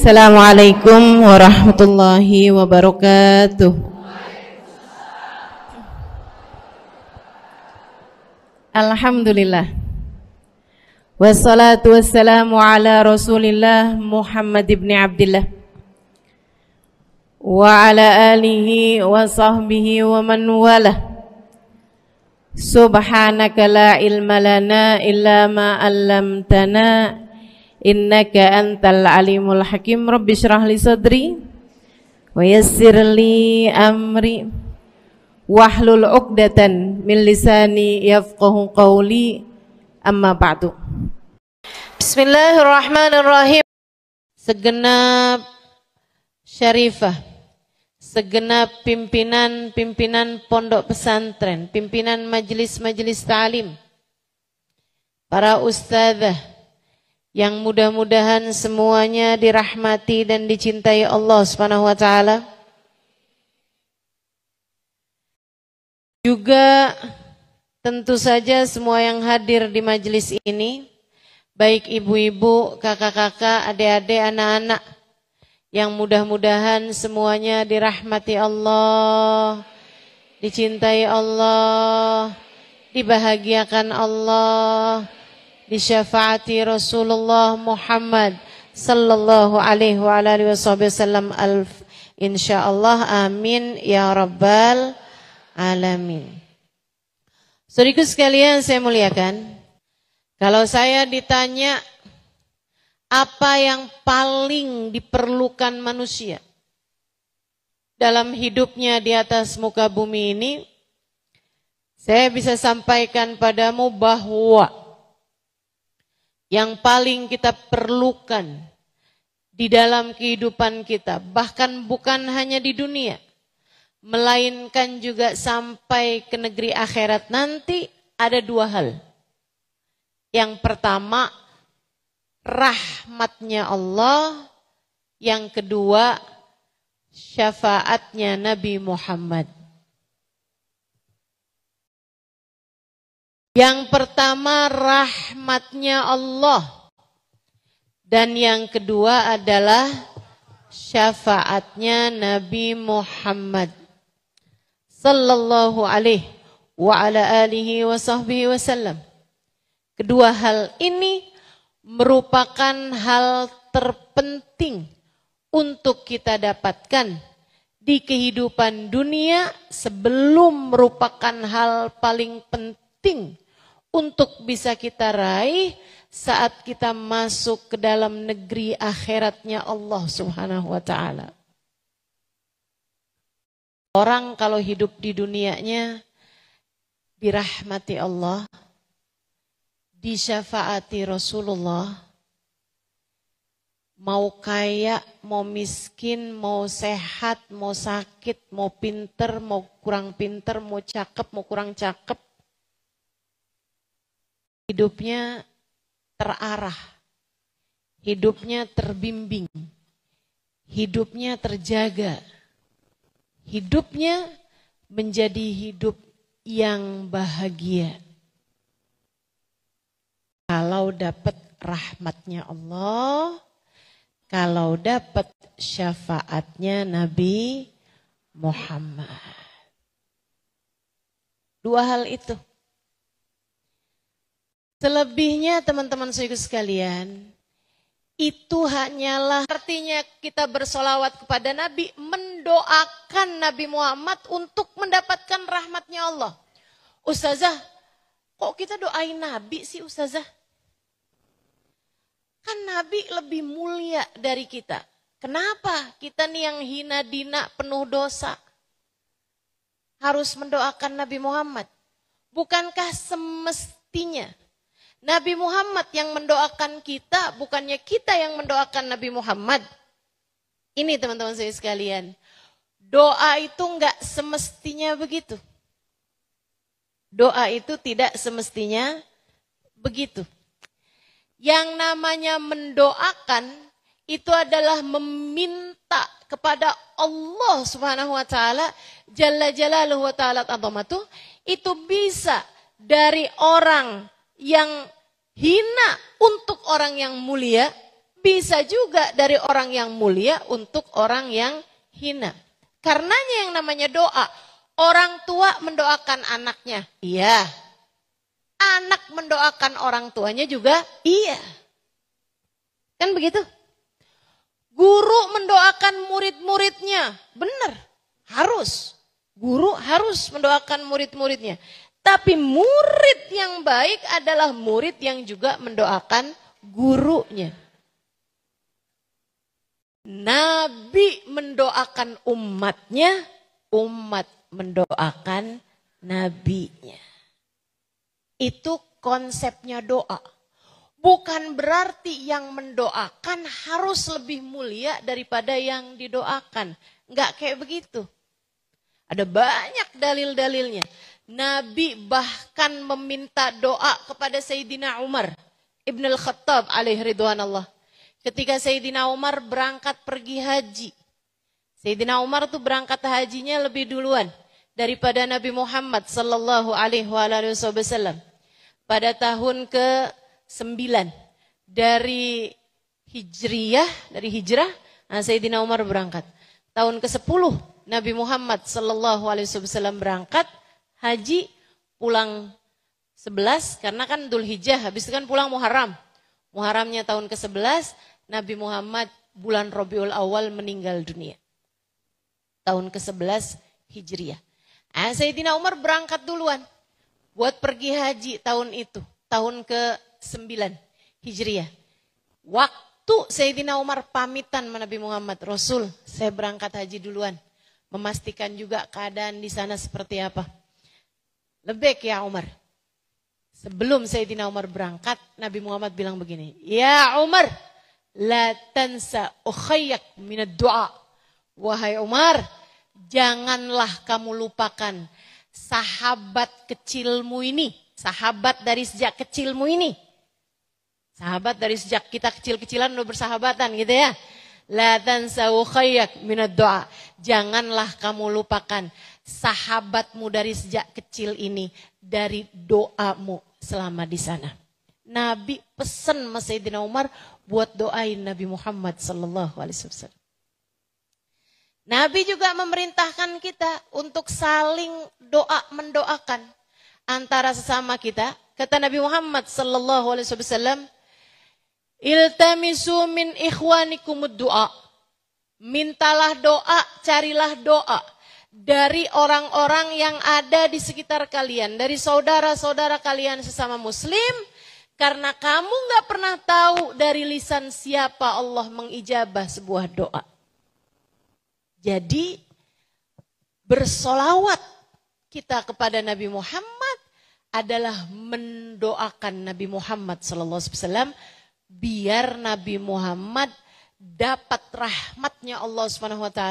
Assalamualaikum warahmatullahi wabarakatuh. Alhamdulillah. Wassalatu wassalamu ala Rasulillah Muhammad ibn Abdillah wa ala alihi wa sahbihi wa man walah. Subhanaka la ilma lana illa ma 'allamtana innaka antal alimul hakim. Rabbi shrah li sadri wa yassir li amri wahlul 'uqdatan min lisani yafqahu qawli. Amma ba'du. Bismillahirrahmanirrahim. Segenap syarifah, segenap pimpinan pondok pesantren, pimpinan majelis-majelis ta'lim, para ustadzah yang mudah-mudahan semuanya dirahmati dan dicintai Allah Subhanahu wa taala. Juga tentu saja semua yang hadir di majelis ini, baik ibu-ibu, kakak-kakak, adik-adik, anak-anak, yang mudah-mudahan semuanya dirahmati Allah, dicintai Allah, dibahagiakan Allah, disyafaati Rasulullah Muhammad sallallahu alaihi wa alihi wasallam insyaallah, amin ya rabbal alamin. Saudaraku sekalian saya muliakan, kalau saya ditanya apa yang paling diperlukan manusia dalam hidupnya di atas muka bumi ini, saya bisa sampaikan padamu bahwa yang paling kita perlukan di dalam kehidupan kita, bahkan bukan hanya di dunia, melainkan juga sampai ke negeri akhirat nanti, ada dua hal. Yang pertama, rahmatnya Allah. Yang kedua, syafaatnya Nabi Muhammad. Yang pertama rahmatnya Allah, dan yang kedua adalah syafaatnya Nabi Muhammad sallallahu alaihi wa ala alihi wa sahbihi wasallam. Kedua hal ini merupakan hal terpenting untuk kita dapatkan di kehidupan dunia sebelum merupakan hal paling penting untuk bisa kita raih saat kita masuk ke dalam negeri akhiratnya Allah Subhanahu wa ta'ala. Orang kalau hidup di dunianya dirahmati Allah, disyafaati Rasulullah, mau kaya, mau miskin, mau sehat, mau sakit, mau pinter, mau kurang pinter, mau cakep, mau kurang cakep, hidupnya terarah, hidupnya terbimbing, hidupnya terjaga, hidupnya menjadi hidup yang bahagia. Kalau dapat rahmatnya Allah, kalau dapat syafaatnya Nabi Muhammad. Dua hal itu. Selebihnya teman-teman saudara sekalian, itu hanyalah artinya kita bersolawat kepada Nabi, mendoakan Nabi Muhammad untuk mendapatkan rahmatnya Allah. Ustazah, kok kita doain Nabi sih Ustazah? Kan Nabi lebih mulia dari kita. Kenapa kita nih yang hina dina penuh dosa harus mendoakan Nabi Muhammad? Bukankah semestinya Nabi Muhammad yang mendoakan kita, bukannya kita yang mendoakan Nabi Muhammad? Ini teman-teman saya sekalian, doa itu enggak semestinya begitu. Doa itu tidak semestinya begitu. Yang namanya mendoakan itu adalah meminta kepada Allah Subhanahu wa taala, Jalla Jalaluhu wa ta'ala azamatuh, itu bisa dari orang yang hina untuk orang yang mulia, bisa juga dari orang yang mulia untuk orang yang hina. Karenanya yang namanya doa, orang tua mendoakan anaknya, iya. Anak mendoakan orang tuanya juga, iya. Kan begitu? Guru mendoakan murid-muridnya, benar, harus. Guru harus mendoakan murid-muridnya. Tapi murid yang baik adalah murid yang juga mendoakan gurunya. Nabi mendoakan umatnya, umat mendoakan nabinya. Itu konsepnya doa. Bukan berarti yang mendoakan harus lebih mulia daripada yang didoakan. Enggak kayak begitu. Ada banyak dalil-dalilnya. Nabi bahkan meminta doa kepada Sayyidina Umar Ibn al-Khattab alaihi ridwanallah. Ketika Sayyidina Umar berangkat pergi haji. Sayyidina Umar tuh berangkat hajinya lebih duluan daripada Nabi Muhammad sallallahu alaihi wasallam. Pada tahun ke-9 dari hijrah, Sayyidina Umar berangkat. Tahun ke-10 Nabi Muhammad sallallahu alaihi wasallam berangkat haji, pulang 11 karena kan Dzul Hijjah, habis itu kan pulang Muharram. Muharramnya tahun ke-11, Nabi Muhammad bulan Rabiul Awal meninggal dunia. Tahun ke-11 Hijriah. Sayyidina Umar berangkat duluan buat pergi haji tahun itu, tahun ke-9 Hijriah. Waktu Sayyidina Umar pamitan sama Nabi Muhammad, Rasul, saya berangkat haji duluan. Memastikan juga keadaan di sana seperti apa. Lebek ya Umar. Sebelum Sayyidina Umar berangkat, Nabi Muhammad bilang begini, ya Umar, la tansa ukhayyak minad du'a. Wahai Umar, janganlah kamu lupakan sahabat kecilmu ini. Sahabat dari sejak kecilmu ini. Sahabat dari sejak kita kecil-kecilan udah bersahabatan gitu ya. La tansa ukhayyak minad du'a. Janganlah kamu lupakan sahabatmu dari sejak kecil ini dari doamu selama di sana. Nabi pesan sama Sayyidina Umar buat doain Nabi Muhammad sallallahu alaihi wasallam. Nabi juga memerintahkan kita untuk saling mendoakan antara sesama kita. Kata Nabi Muhammad sallallahu alaihi wasallam, iltamisu min ikhwanikumud du'a. Mintalah doa, carilah doa dari orang-orang yang ada di sekitar kalian, dari saudara-saudara kalian sesama muslim, karena kamu gak pernah tahu dari lisan siapa Allah mengijabah sebuah doa. Jadi bersolawat kita kepada Nabi Muhammad adalah mendoakan Nabi Muhammad SAW biar Nabi Muhammad dapat rahmatnya Allah SWT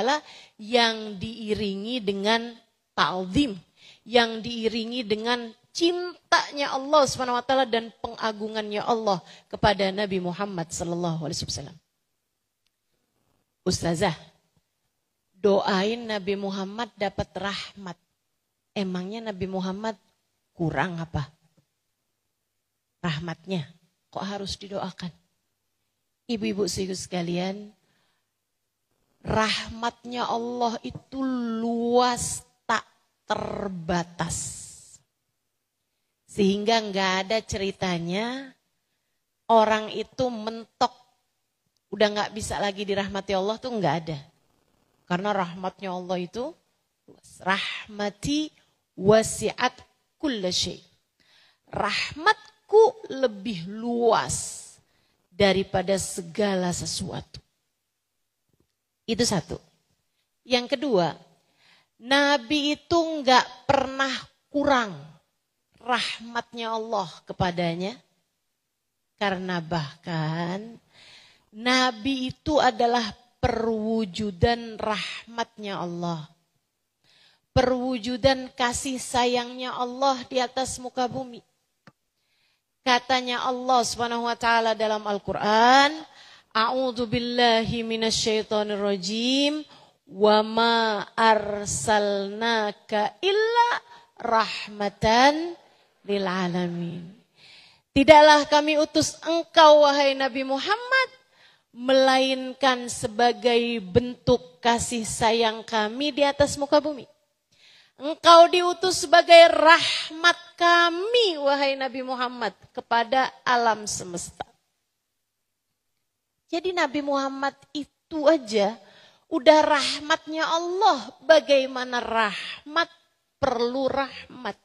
yang diiringi dengan ta'zim, yang diiringi dengan cintanya Allah SWT dan pengagungannya Allah kepada Nabi Muhammad SAW. Ustazah, doain Nabi Muhammad dapat rahmat. Emangnya Nabi Muhammad kurang apa? Rahmatnya kok harus didoakan? Ibu-ibu sekalian, rahmatnya Allah itu luas tak terbatas. Sehingga nggak ada ceritanya orang itu mentok, udah nggak bisa lagi dirahmati Allah tuh nggak ada. Karena rahmatnya Allah itu luas. Rahmati wasi'at kulla syai'. Rahmatku lebih luas daripada segala sesuatu. Itu satu. Yang kedua, Nabi itu enggak pernah kurang rahmatnya Allah kepadanya. Karena bahkan Nabi itu adalah perwujudan rahmatnya Allah. Perwujudan kasih sayangnya Allah di atas muka bumi. Katanya Allah Subhanahu wa taala dalam Al-Qur'an, a'udzu billahi minasyaitonir rajim, wa ma arsalnaka illa rahmatan lil alamin. Tidaklah kami utus engkau wahai Nabi Muhammad melainkan sebagai bentuk kasih sayang kami di atas muka bumi. Engkau diutus sebagai rahmat kami, wahai Nabi Muhammad, kepada alam semesta. Jadi Nabi Muhammad itu aja udah rahmatnya Allah. Bagaimana rahmat perlu rahmat.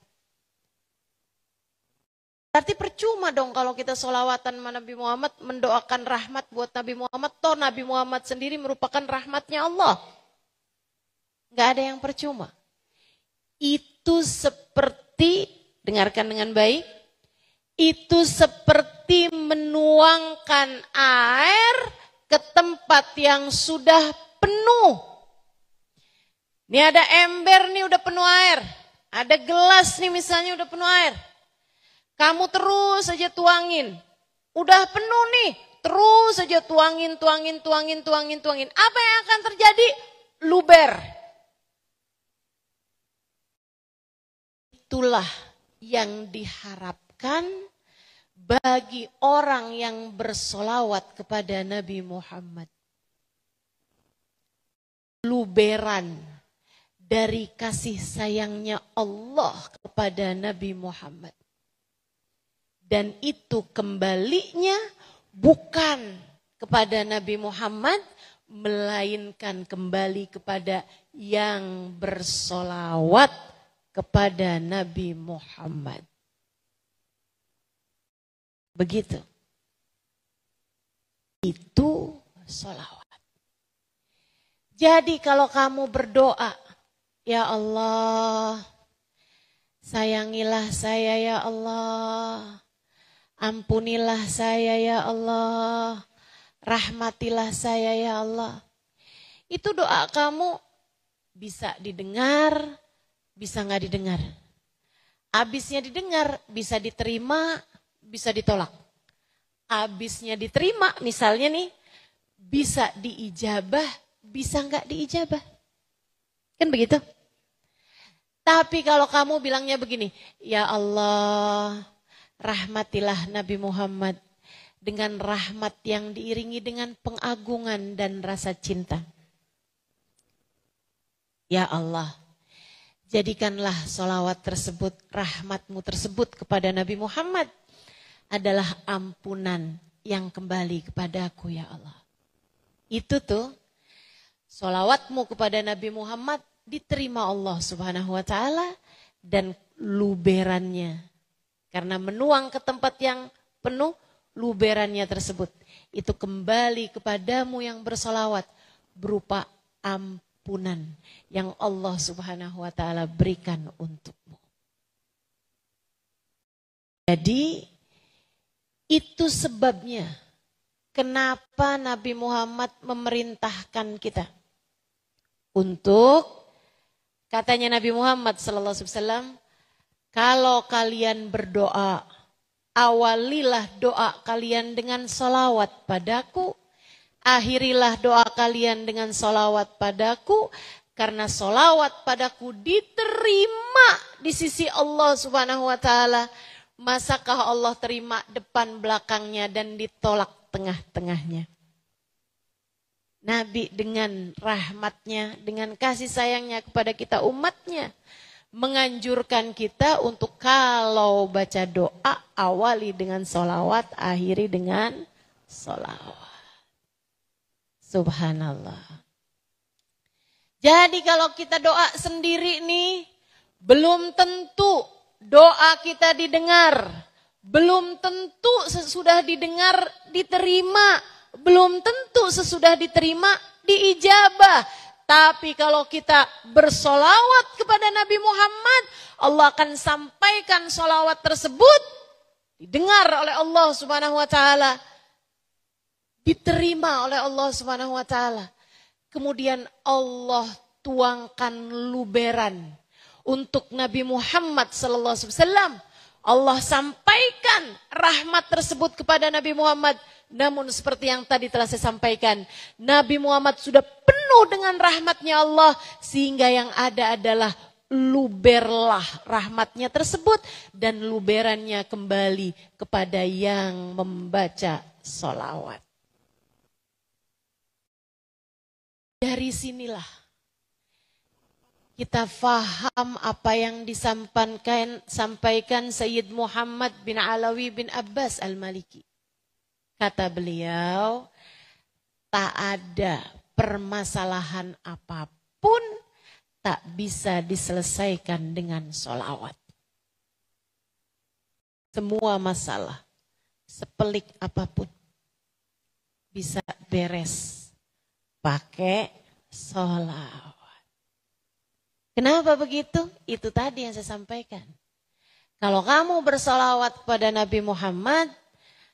Berarti percuma dong kalau kita sholawatan sama Nabi Muhammad, mendoakan rahmat buat Nabi Muhammad. Toh Nabi Muhammad sendiri merupakan rahmatnya Allah. Gak ada yang percuma. Itu seperti, dengarkan dengan baik, itu seperti menuangkan air ke tempat yang sudah penuh. Ini ada ember nih udah penuh air. Ada gelas nih misalnya udah penuh air. Kamu terus saja tuangin. Udah penuh nih. Terus saja tuangin. Apa yang akan terjadi? Luber. Itulah yang diharapkan bagi orang yang bersolawat kepada Nabi Muhammad. Luberan dari kasih sayangnya Allah kepada Nabi Muhammad. Dan itu kembalinya bukan kepada Nabi Muhammad, melainkan kembali kepada yang bersolawat kepada Nabi Muhammad. Begitu. Itu sholawat. Jadi kalau kamu berdoa, ya Allah, sayangilah saya ya Allah, ampunilah saya ya Allah, rahmatilah saya ya Allah. Itu doa kamu bisa didengar, bisa nggak didengar. Abisnya didengar, bisa diterima, bisa ditolak. Abisnya diterima, misalnya nih, bisa diijabah, bisa nggak diijabah. Kan begitu? Tapi kalau kamu bilangnya begini, ya Allah, rahmatilah Nabi Muhammad dengan rahmat yang diiringi dengan pengagungan dan rasa cinta. Ya Allah, jadikanlah sholawat tersebut, rahmatmu tersebut kepada Nabi Muhammad adalah ampunan yang kembali kepadaku ya Allah. Itu tuh, sholawatmu kepada Nabi Muhammad diterima Allah Subhanahu wa ta'ala dan luberannya. Karena menuang ke tempat yang penuh, luberannya tersebut. Itu kembali kepadamu yang bersolawat berupa ampunan yang Allah Subhanahu wa ta'ala berikan untukmu. Jadi itu sebabnya kenapa Nabi Muhammad memerintahkan kita untuk, katanya Nabi Muhammad SAW, kalau kalian berdoa, awalilah doa kalian dengan salawat padaku, akhirilah doa kalian dengan salawat padaku, karena salawat padaku diterima di sisi Allah Subhanahu wa ta'ala. Masakah Allah terima depan belakangnya dan ditolak tengah-tengahnya? Nabi dengan rahmatnya, dengan kasih sayangnya kepada kita umatnya, menganjurkan kita untuk kalau baca doa, awali dengan sholawat, akhiri dengan sholawat. Subhanallah. Jadi kalau kita doa sendiri nih, belum tentu doa kita didengar. Belum tentu sesudah didengar diterima. Belum tentu sesudah diterima diijabah. Tapi kalau kita bersolawat kepada Nabi Muhammad, Allah akan sampaikan solawat tersebut, didengar oleh Allah Subhanahu wa ta'ala, diterima oleh Allah Subhanahu wa ta'ala. Kemudian Allah tuangkan luberan untuk Nabi Muhammad sallallahu alaihi wasallam. Allah sampaikan rahmat tersebut kepada Nabi Muhammad. Namun seperti yang tadi telah saya sampaikan, Nabi Muhammad sudah penuh dengan rahmatnya Allah, sehingga yang ada adalah luberlah rahmatnya tersebut, dan luberannya kembali kepada yang membaca sholawat. Dari sinilah kita faham apa yang disampaikan Sayyid Muhammad bin Alawi bin Abbas Al-Maliki. Kata beliau, tak ada permasalahan apapun tak bisa diselesaikan dengan sholawat. Semua masalah, sepelik apapun, bisa beres pakai sholawat. Kenapa begitu? Itu tadi yang saya sampaikan. Kalau kamu bersolawat kepada Nabi Muhammad,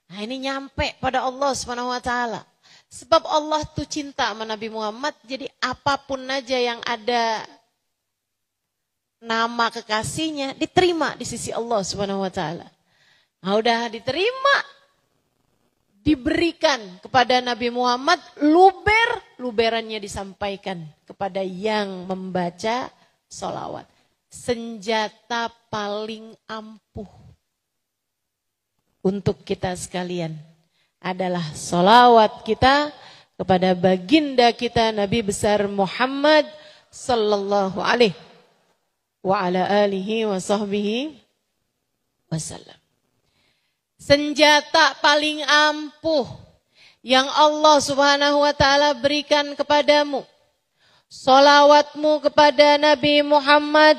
nah ini nyampe pada Allah SWT. Sebab Allah tuh cinta sama Nabi Muhammad, jadi apapun aja yang ada nama kekasihnya, diterima di sisi Allah SWT. Nah udah diterima, diberikan kepada Nabi Muhammad, luberannya disampaikan kepada yang membaca sholawat. Senjata paling ampuh untuk kita sekalian adalah sholawat kita kepada baginda kita Nabi besar Muhammad sallallahu alaihi wa ala alihi wa sahbihi wasallam. Senjata paling ampuh yang Allah Subhanahu wa taala berikan kepadamu, sholawatmu kepada Nabi Muhammad.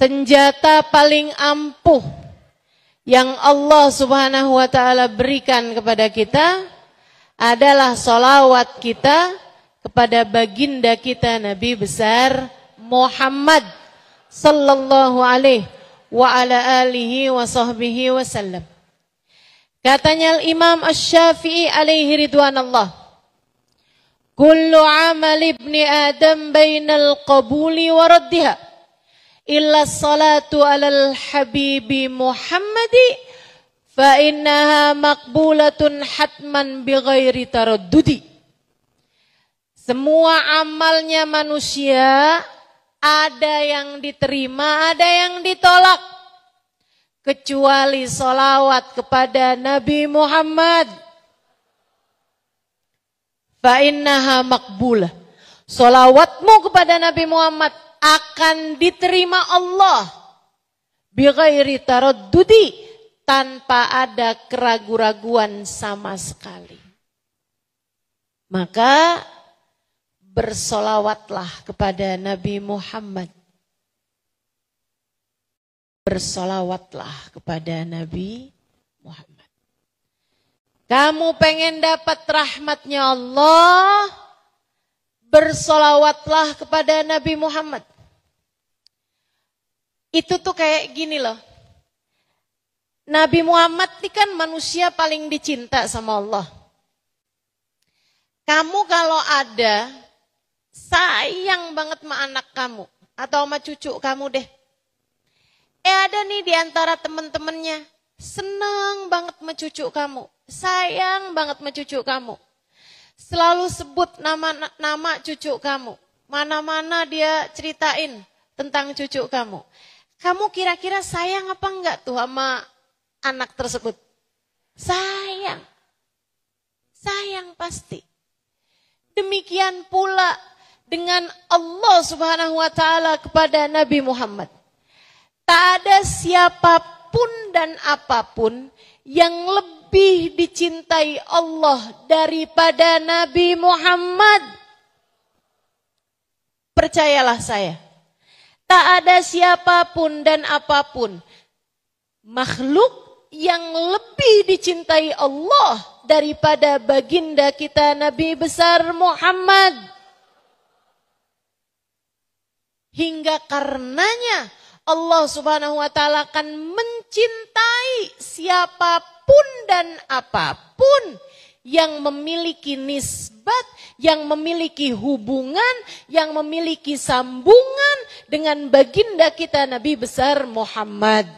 Senjata paling ampuh yang Allah Subhanahu wa taala berikan kepada kita adalah sholawat kita kepada baginda kita Nabi besar Muhammad sallallahu alaihi wa ala alihi wa sahbihi wasallam. Katanya Imam Asy-Syafi'i alaihi ridwanallah, kullu amal ibni Adam bainal qabuli wa raddiha illa salatu alal habibi Muhammadi fa innaha maqbulatun hatman bighairi taraddudi. Semua amalnya manusia ada yang diterima, ada yang ditolak, kecuali sholawat kepada Nabi Muhammad. Fa innaha maqbulah. Sholawatmu kepada Nabi Muhammad akan diterima Allah bighairi taraddudi, tanpa ada keraguan-raguan sama sekali. Maka bersolawatlah kepada Nabi Muhammad. Bersolawatlah kepada Nabi Muhammad. Kamu pengen dapat rahmatnya Allah, bersolawatlah kepada Nabi Muhammad. Itu tuh kayak gini loh. Nabi Muhammad ini kan manusia paling dicinta sama Allah. Kamu kalau ada, sayang banget sama anak kamu atau sama cucu kamu deh. Ada nih di antara teman-temannya, seneng banget sama cucu kamu, sayang banget sama cucu kamu. Selalu sebut nama cucu kamu. Mana-mana dia ceritain tentang cucu kamu. Kamu kira-kira sayang apa enggak tuh sama anak tersebut? Sayang. Sayang pasti. Demikian pula dengan Allah Subhanahu wa taala kepada Nabi Muhammad. Tak ada siapapun dan apapun yang lebih dicintai Allah daripada Nabi Muhammad. Percayalah saya. Tak ada siapapun dan apapun makhluk yang lebih dicintai Allah daripada baginda kita Nabi besar Muhammad. Hingga karenanya Allah Subhanahu wa taala akan mencintai siapapun dan apapun yang memiliki nisbat, yang memiliki hubungan, yang memiliki sambungan dengan baginda kita Nabi besar Muhammad.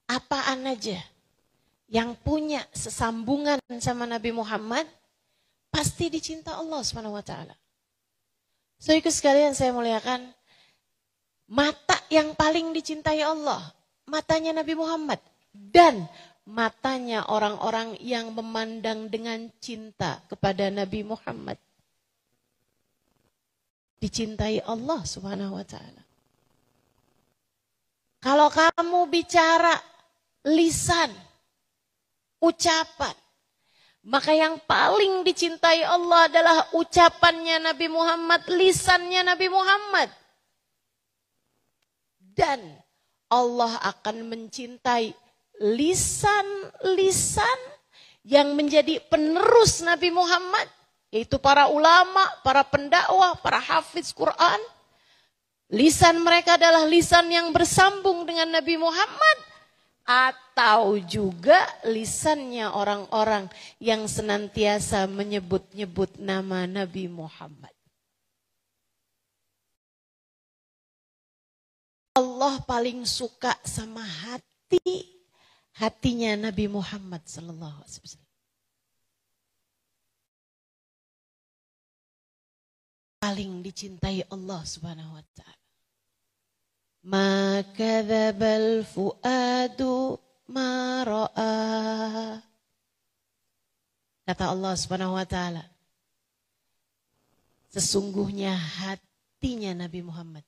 Apaan aja yang punya sesambungan sama Nabi Muhammad pasti dicinta Allah SWT. So ikut sekalian saya muliakan, mata yang paling dicintai Allah, matanya Nabi Muhammad. Dan matanya orang-orang yang memandang dengan cinta kepada Nabi Muhammad. Dicintai Allah Subhanahu wa ta'ala. Kalau kamu bicara lisan, ucapan, maka yang paling dicintai Allah adalah ucapannya Nabi Muhammad, lisannya Nabi Muhammad. Dan Allah akan mencintai lisan-lisan yang menjadi penerus Nabi Muhammad, yaitu para ulama, para pendakwah, para hafiz Quran. Lisan mereka adalah lisan yang bersambung dengan Nabi Muhammad, atau juga lisannya orang-orang yang senantiasa menyebut-nyebut nama Nabi Muhammad. Allah paling suka sama hatinya Nabi Muhammad sallallahu alaihi wasallam. Paling dicintai Allah Subhanahu wa taala. Ma kadzabal fuadu ma ra'a. Kata Allah Subhanahu wa taala, sesungguhnya hatinya Nabi Muhammad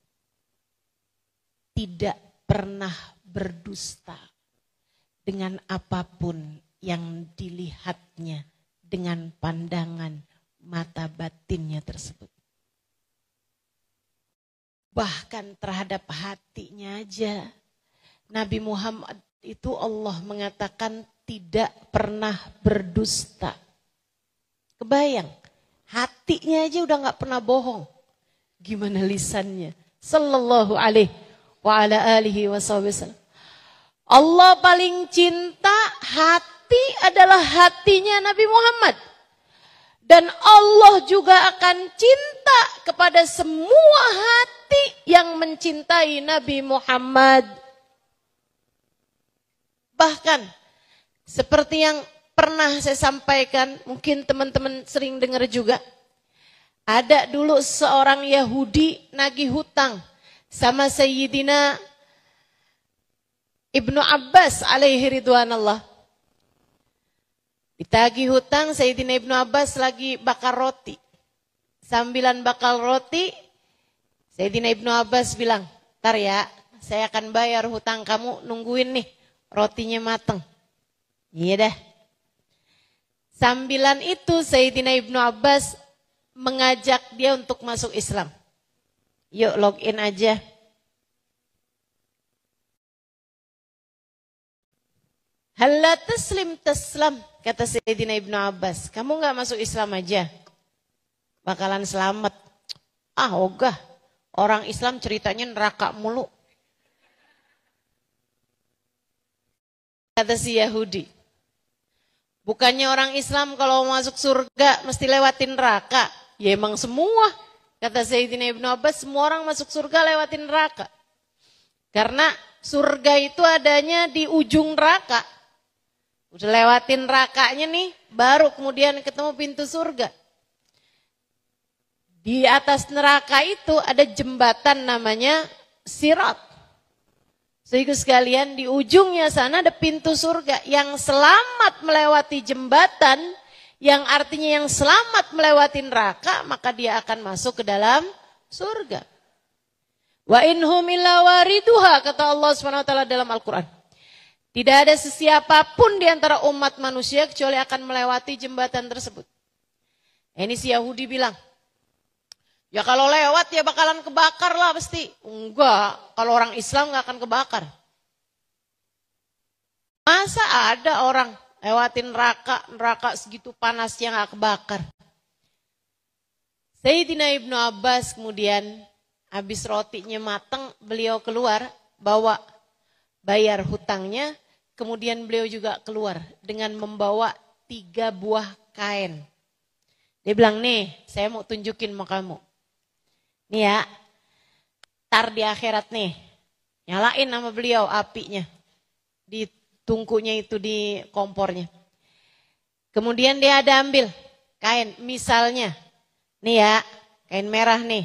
tidak pernah berdusta dengan apapun yang dilihatnya dengan pandangan mata batinnya tersebut. Bahkan terhadap hatinya aja, Nabi Muhammad itu Allah mengatakan tidak pernah berdusta. Kebayang, hatinya aja udah gak pernah bohong. Gimana lisannya? Sallallahu alaihi wa ala alihi wasallam. Allah paling cinta hati adalah hatinya Nabi Muhammad. Dan Allah juga akan cinta kepada semua hati yang mencintai Nabi Muhammad. Bahkan seperti yang pernah saya sampaikan, mungkin teman-teman sering dengar juga. Ada dulu seorang Yahudi nagih hutang sama Sayyidina Ibnu Abbas alaihi ridwanallah. Ditagih hutang, Sayyidina Ibnu Abbas lagi bakar roti. Sambilan bakar roti, Sayyidina Ibnu Abbas bilang, "Ntar ya, saya akan bayar hutang kamu, nungguin nih rotinya mateng." Iya dah. Sambilan itu Sayyidina Ibnu Abbas mengajak dia untuk masuk Islam. Yuk login aja. Halla taslim taslam, kata Sayyidina Ibnu Abbas. Kamu gak masuk Islam aja, bakalan selamat. Ah ogah, orang Islam ceritanya neraka mulu. Kata si Yahudi, bukannya orang Islam kalau masuk surga mesti lewatin neraka? Ya emang semua, kata Sayyidina Ibnu Abbas, semua orang masuk surga lewatin neraka. Karena surga itu adanya di ujung neraka. Udah lewatin nerakanya nih, baru kemudian ketemu pintu surga. Di atas neraka itu ada jembatan namanya Sirat. Sehingga sekalian di ujungnya sana ada pintu surga. Yang selamat melewati jembatan, yang artinya yang selamat melewati neraka, maka dia akan masuk ke dalam surga. Wa inhum illa wariduha, kata Allah SWT dalam Al-Quran. Tidak ada sesiapapun di antara umat manusia kecuali akan melewati jembatan tersebut. Ini si Yahudi bilang, ya kalau lewat ya bakalan kebakar lah pasti. Enggak, kalau orang Islam gak akan kebakar. Masa ada orang lewatin neraka segitu panasnya gak kebakar. Sayyidina Ibnu Abbas kemudian habis rotinya mateng, beliau keluar bawa bayar hutangnya. kemudian beliau juga keluar dengan membawa 3 buah kain. Dia bilang, nih saya mau tunjukin sama kamu. Nih ya, tar di akhirat nih, nyalain sama beliau apinya. Di tungkunya itu, di kompornya. Kemudian dia ada ambil kain, misalnya, nih ya, kain merah nih.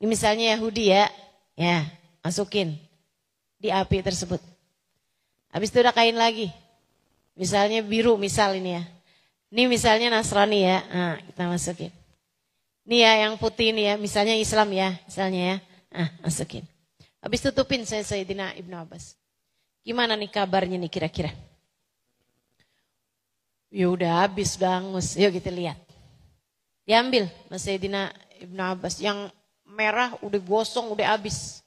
Ini misalnya Yahudi ya, ya masukin di api tersebut. Habis itu ada kain lagi, misalnya biru misal ini ya. Ini misalnya Nasrani ya, nah, kita masukin. Ini ya yang putih ini ya, misalnya Islam ya, misalnya ya, nah, masukin. Habis tutupin Sayyidina Ibnu Abbas. Gimana nih kabarnya nih kira-kira? Ya udah habis, udah hangus, yuk kita lihat. Diambil Sayyidina Ibnu Abbas, yang merah udah gosong, udah habis.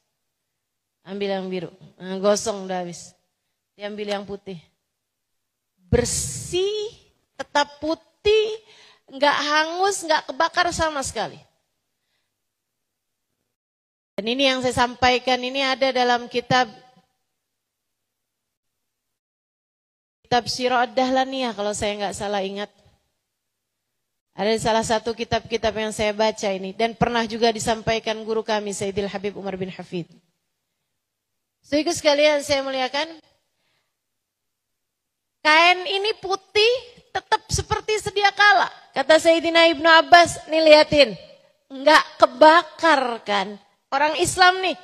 Ambil yang biru, nah, gosong udah habis. Diambil yang putih. Bersih, tetap putih, nggak hangus, nggak kebakar sama sekali. Dan ini yang saya sampaikan ini ada dalam kitab Sirah Ad-Dahlaniyah kalau saya nggak salah ingat. Ada salah satu kitab-kitab yang saya baca ini dan pernah juga disampaikan guru kami Sayyidil Habib Umar bin Hafid. Saudara sekalian saya muliakan, kain ini putih tetap seperti sedia kala. Kata Sayyidina Ibnu Abbas, nih liatin, nggak kebakar kan. Orang Islam nih,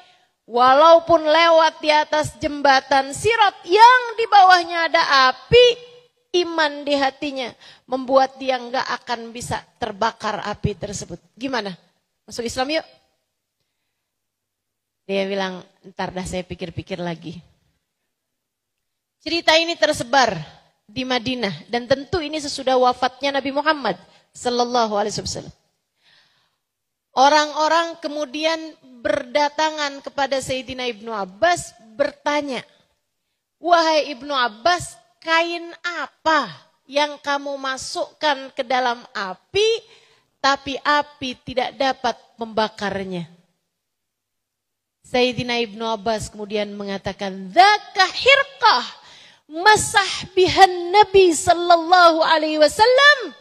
walaupun lewat di atas jembatan Sirat yang di bawahnya ada api, iman di hatinya membuat dia nggak akan bisa terbakar api tersebut. Gimana? Masuk Islam yuk. Dia bilang, ntar dah saya pikir-pikir lagi. Cerita ini tersebar di Madinah dan tentu ini sesudah wafatnya Nabi Muhammad sallallahu alaihi wasallam. Orang-orang kemudian berdatangan kepada Sayyidina Ibnu Abbas bertanya, "Wahai Ibnu Abbas, kain apa yang kamu masukkan ke dalam api tapi api tidak dapat membakarnya?" Sayyidina Ibnu Abbas kemudian mengatakan, "Dzaka hirqah masah bihan Nabi sallallahu alaihi wasallam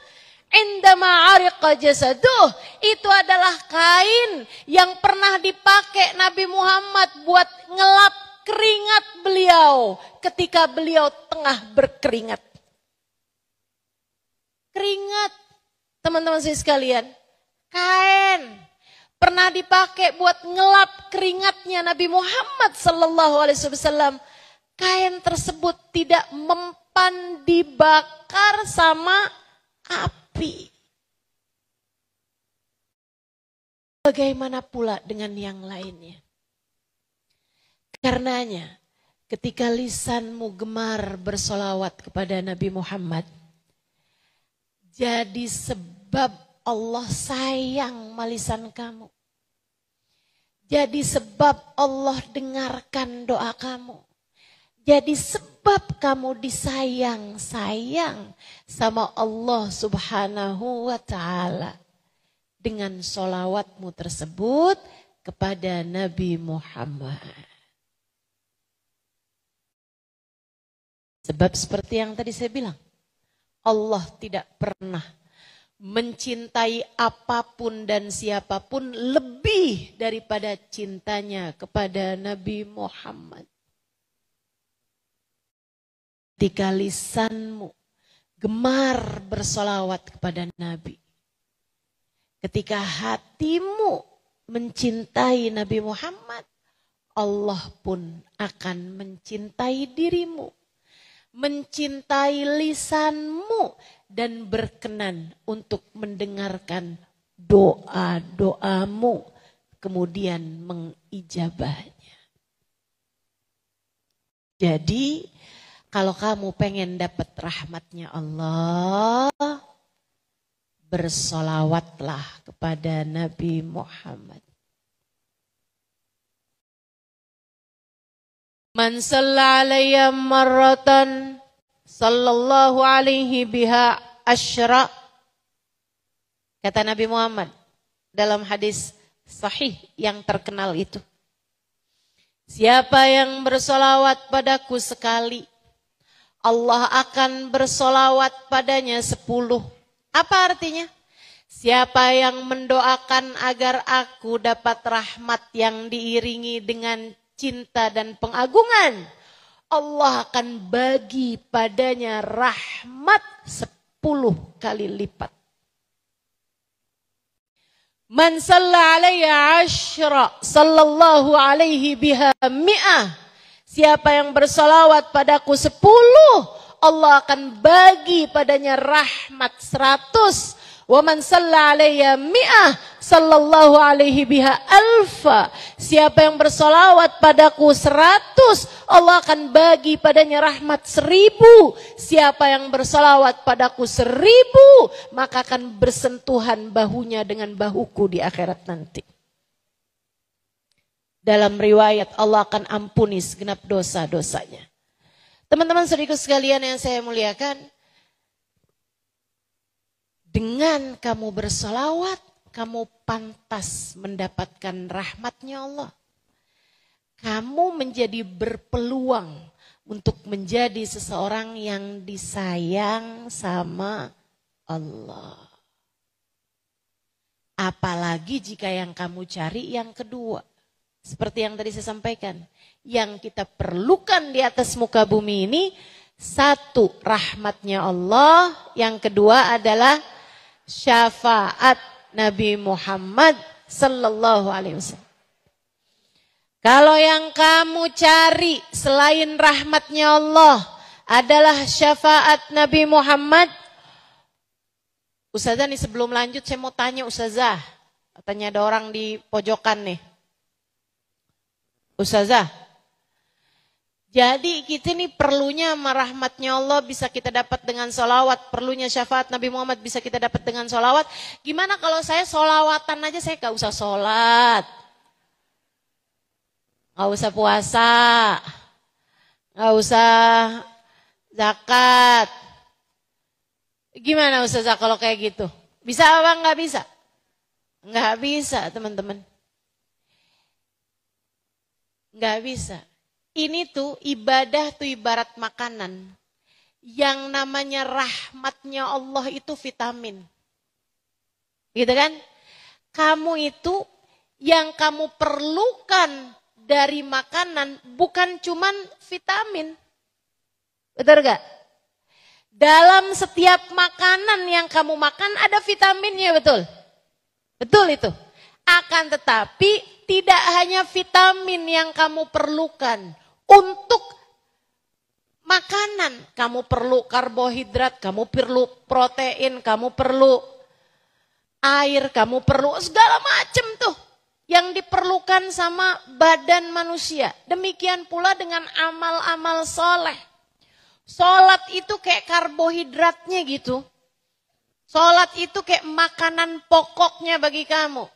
indama ariqa jasaduh." Itu adalah kain yang pernah dipakai Nabi Muhammad buat ngelap keringat beliau ketika beliau tengah berkeringat. Keringat, teman-teman saya sekalian, kain pernah dipakai buat ngelap keringatnya Nabi Muhammad sallallahu alaihi wasallam. Kain tersebut tidak mempan dibakar sama api. Bagaimana pula dengan yang lainnya? Karenanya, ketika lisanmu gemar bersolawat kepada Nabi Muhammad, jadi sebab Allah sayang sama lisan kamu. Jadi sebab Allah dengarkan doa kamu. Jadi sebab kamu disayang-sayang sama Allah Subhanahu wa ta'ala. Dengan sholawatmu tersebut kepada Nabi Muhammad. Sebab seperti yang tadi saya bilang, Allah tidak pernah mencintai apapun dan siapapun lebih daripada cintanya kepada Nabi Muhammad. Ketika lisanmu gemar bersolawat kepada Nabi, ketika hatimu mencintai Nabi Muhammad, Allah pun akan mencintai dirimu, mencintai lisanmu, dan berkenan untuk mendengarkan doa-doamu, kemudian mengijabahnya. Jadi, kalau kamu pengen dapat rahmatnya Allah, bersolawatlah kepada Nabi Muhammad. Man shalla alayya marratan sallallahu alaihi biha asyra. Kata Nabi Muhammad dalam hadis sahih yang terkenal itu. Siapa yang bersolawat padaku sekali, Allah akan bersolawat padanya 10. Apa artinya? Siapa yang mendoakan agar aku dapat rahmat yang diiringi dengan cinta dan pengagungan, Allah akan bagi padanya rahmat 10 kali lipat. Man salla alayya 10 sallallahu alaihi biha mi'ah. Siapa yang bersolawat padaku 10, Allah akan bagi padanya rahmat 100. Wa man salla alayya mi'ah sallallahu alaihi biha alfa. Siapa yang bersolawat padaku 100, Allah akan bagi padanya rahmat 1000. Siapa yang bersolawat padaku 1000, maka akan bersentuhan bahunya dengan bahuku di akhirat nanti. Dalam riwayat Allah akan ampuni segenap dosa-dosanya. Teman-teman saudaraku sekalian yang saya muliakan, dengan kamu bersolawat, kamu pantas mendapatkan rahmatnya Allah. Kamu menjadi berpeluang untuk menjadi seseorang yang disayang sama Allah. Apalagi jika yang kamu cari yang kedua. Seperti yang tadi saya sampaikan, yang kita perlukan di atas muka bumi ini, satu, rahmatnya Allah. Yang kedua adalah syafaat Nabi Muhammad sallallahu alaihi wasallam. Kalau yang kamu cari selain rahmatnya Allah adalah syafaat Nabi Muhammad, Ustazah nih sebelum lanjut saya mau tanya Ustazah. Katanya ada orang di pojokan nih. Ustazah, jadi kita nih perlunya rahmatnya Allah bisa kita dapat dengan sholawat. Perlunya syafaat Nabi Muhammad bisa kita dapat dengan sholawat. Gimana kalau saya sholawatan aja saya gak usah sholat. Gak usah puasa. Gak usah zakat. Gimana Ustazah kalau kayak gitu? Bisa apa gak bisa? Gak bisa teman-teman. Gak bisa. Ini tuh ibadah tuh ibarat makanan. Yang namanya rahmatnya Allah itu vitamin. Gitu kan? Kamu itu yang kamu perlukan dari makanan bukan cuman vitamin. Betul gak? Dalam setiap makanan yang kamu makan ada vitaminnya, betul? Betul itu. Akan tetapi tidak hanya vitamin yang kamu perlukan untuk makanan. Kamu perlu karbohidrat, kamu perlu protein, kamu perlu air, kamu perlu segala macam tuh yang diperlukan sama badan manusia. Demikian pula dengan amal-amal soleh. Sholat itu kayak karbohidratnya gitu. Sholat itu kayak makanan pokoknya bagi kamu.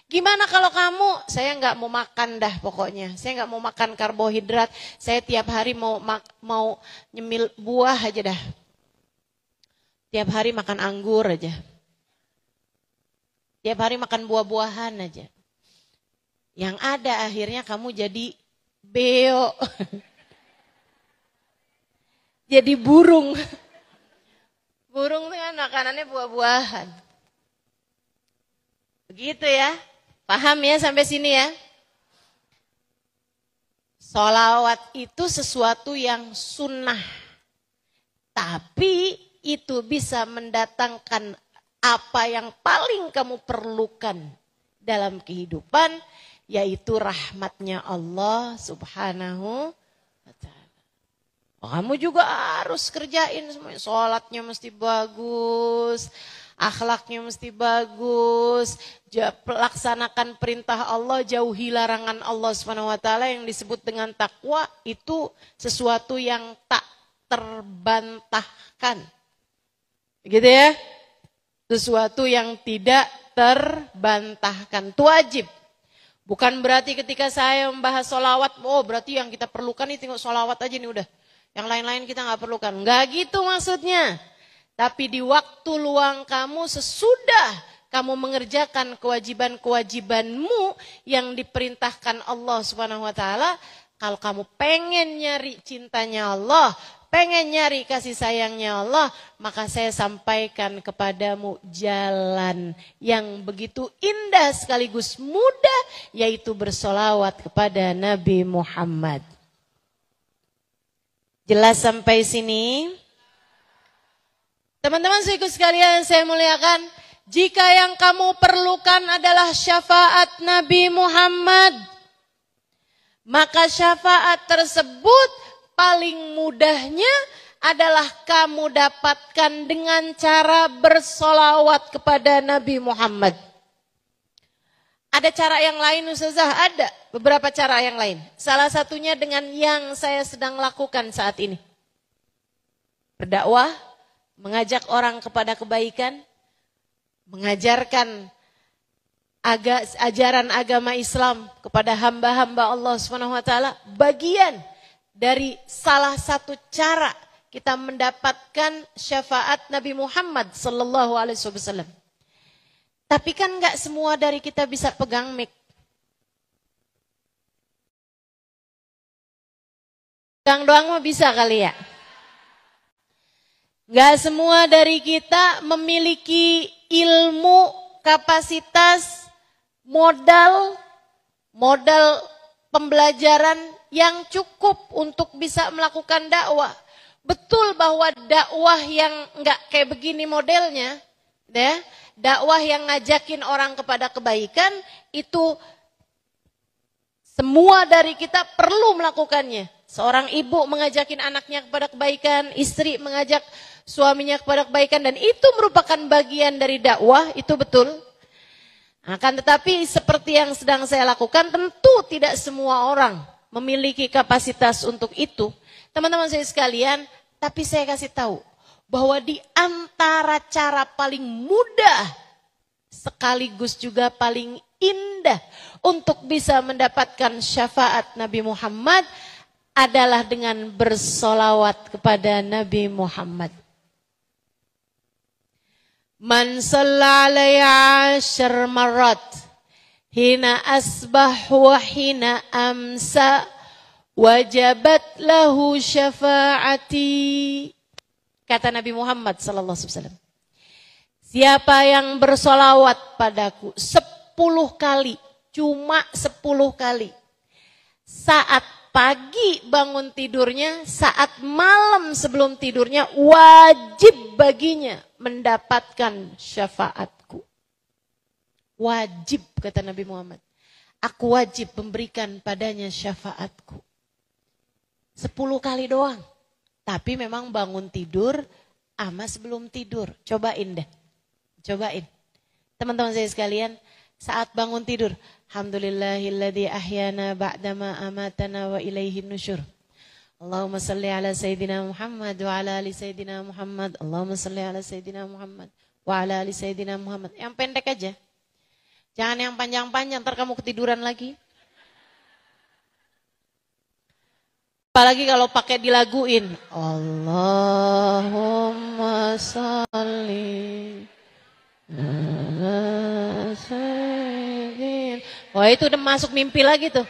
Gimana kalau kamu, saya nggak mau makan dah pokoknya. Saya nggak mau makan karbohidrat. Saya tiap hari mau nyemil buah aja dah. Tiap hari makan anggur aja. Tiap hari makan buah-buahan aja. Yang ada akhirnya kamu jadi beo. Jadi burung. Burung itu kan makanannya buah-buahan. Begitu ya. Paham ya sampai sini ya? Sholawat itu sesuatu yang sunnah. Tapi itu bisa mendatangkan apa yang paling kamu perlukan dalam kehidupan. Yaitu rahmatnya Allah subhanahu wa ta'ala. Kamu juga harus kerjain semuanya. Sholatnya mesti bagus. Akhlaknya mesti bagus. Laksanakan perintah Allah, jauhi larangan Allah SWT yang disebut dengan takwa. Itu sesuatu yang tak terbantahkan. Gitu ya. Sesuatu yang tidak terbantahkan. Itu wajib. Bukan berarti ketika saya membahas sholawat, oh berarti yang kita perlukan ini tinggal sholawat aja nih udah. Yang lain-lain kita gak perlukan. Gak gitu maksudnya. Tapi di waktu luang kamu sesudah kamu mengerjakan kewajiban-kewajibanmu yang diperintahkan Allah Subhanahu wa taala, kalau kamu pengen nyari cintanya Allah, pengen nyari kasih sayangnya Allah, maka saya sampaikan kepadamu jalan yang begitu indah sekaligus mudah, yaitu bersolawat kepada Nabi Muhammad. Jelas sampai sini? Teman-teman sekalian saya muliakan, jika yang kamu perlukan adalah syafaat Nabi Muhammad, maka syafaat tersebut paling mudahnya adalah kamu dapatkan dengan cara bersolawat kepada Nabi Muhammad. Ada cara yang lain Ustazah? Ada beberapa cara yang lain. Salah satunya dengan yang saya sedang lakukan saat ini. Berdakwah, mengajak orang kepada kebaikan, mengajarkan ajaran agama Islam kepada hamba-hamba Allah SWT, bagian dari salah satu cara kita mendapatkan syafaat Nabi Muhammad sallallahu alaihi wasallam. Tapi kan enggak semua dari kita bisa pegang mic. Pegang doang mah bisa kali ya. Enggak semua dari kita memiliki ilmu, kapasitas, modal pembelajaran yang cukup untuk bisa melakukan dakwah. Betul bahwa dakwah yang enggak kayak begini modelnya, ya, dakwah yang ngajakin orang kepada kebaikan, itu semua dari kita perlu melakukannya. Seorang ibu mengajakin anaknya kepada kebaikan, istri mengajak suaminya kepada kebaikan, dan itu merupakan bagian dari dakwah, itu betul. Akan tetapi seperti yang sedang saya lakukan, tentu tidak semua orang memiliki kapasitas untuk itu. Teman-teman saya sekalian, tapi saya kasih tahu bahwa di antara cara paling mudah sekaligus juga paling indah untuk bisa mendapatkan syafaat Nabi Muhammad adalah dengan bersolawat kepada Nabi Muhammad. Man shalla alaihi 10 marat hina asbah wa hina amsa wajabat lahu syafaati. Kata Nabi Muhammad sallallahu alaihi wasallam, siapa yang bersolawat padaku 10 kali, cuma 10 kali, saat pagi bangun tidurnya, saat malam sebelum tidurnya, wajib baginya mendapatkan syafaatku. Wajib, kata Nabi Muhammad. Aku wajib memberikan padanya syafaatku. 10 kali doang. Tapi memang bangun tidur sama sebelum tidur. Cobain deh. Cobain. Teman-teman saya sekalian, saat bangun tidur, alhamdulillahilladzi ahyana ba'dama amatana wa ilaihin nusyur. Allahumma salli ala Sayyidina Muhammad wa ala ali Sayyidina Muhammad. Allahumma salli ala Sayyidina Muhammad wa ala ali Sayyidina Muhammad. Yang pendek aja. Jangan yang panjang-panjang, ntar kamu ketiduran lagi. Apalagi kalau pakai dilaguin. Allahumma salli ala Sayyidina. Wah, itu udah masuk mimpi lagi tuh.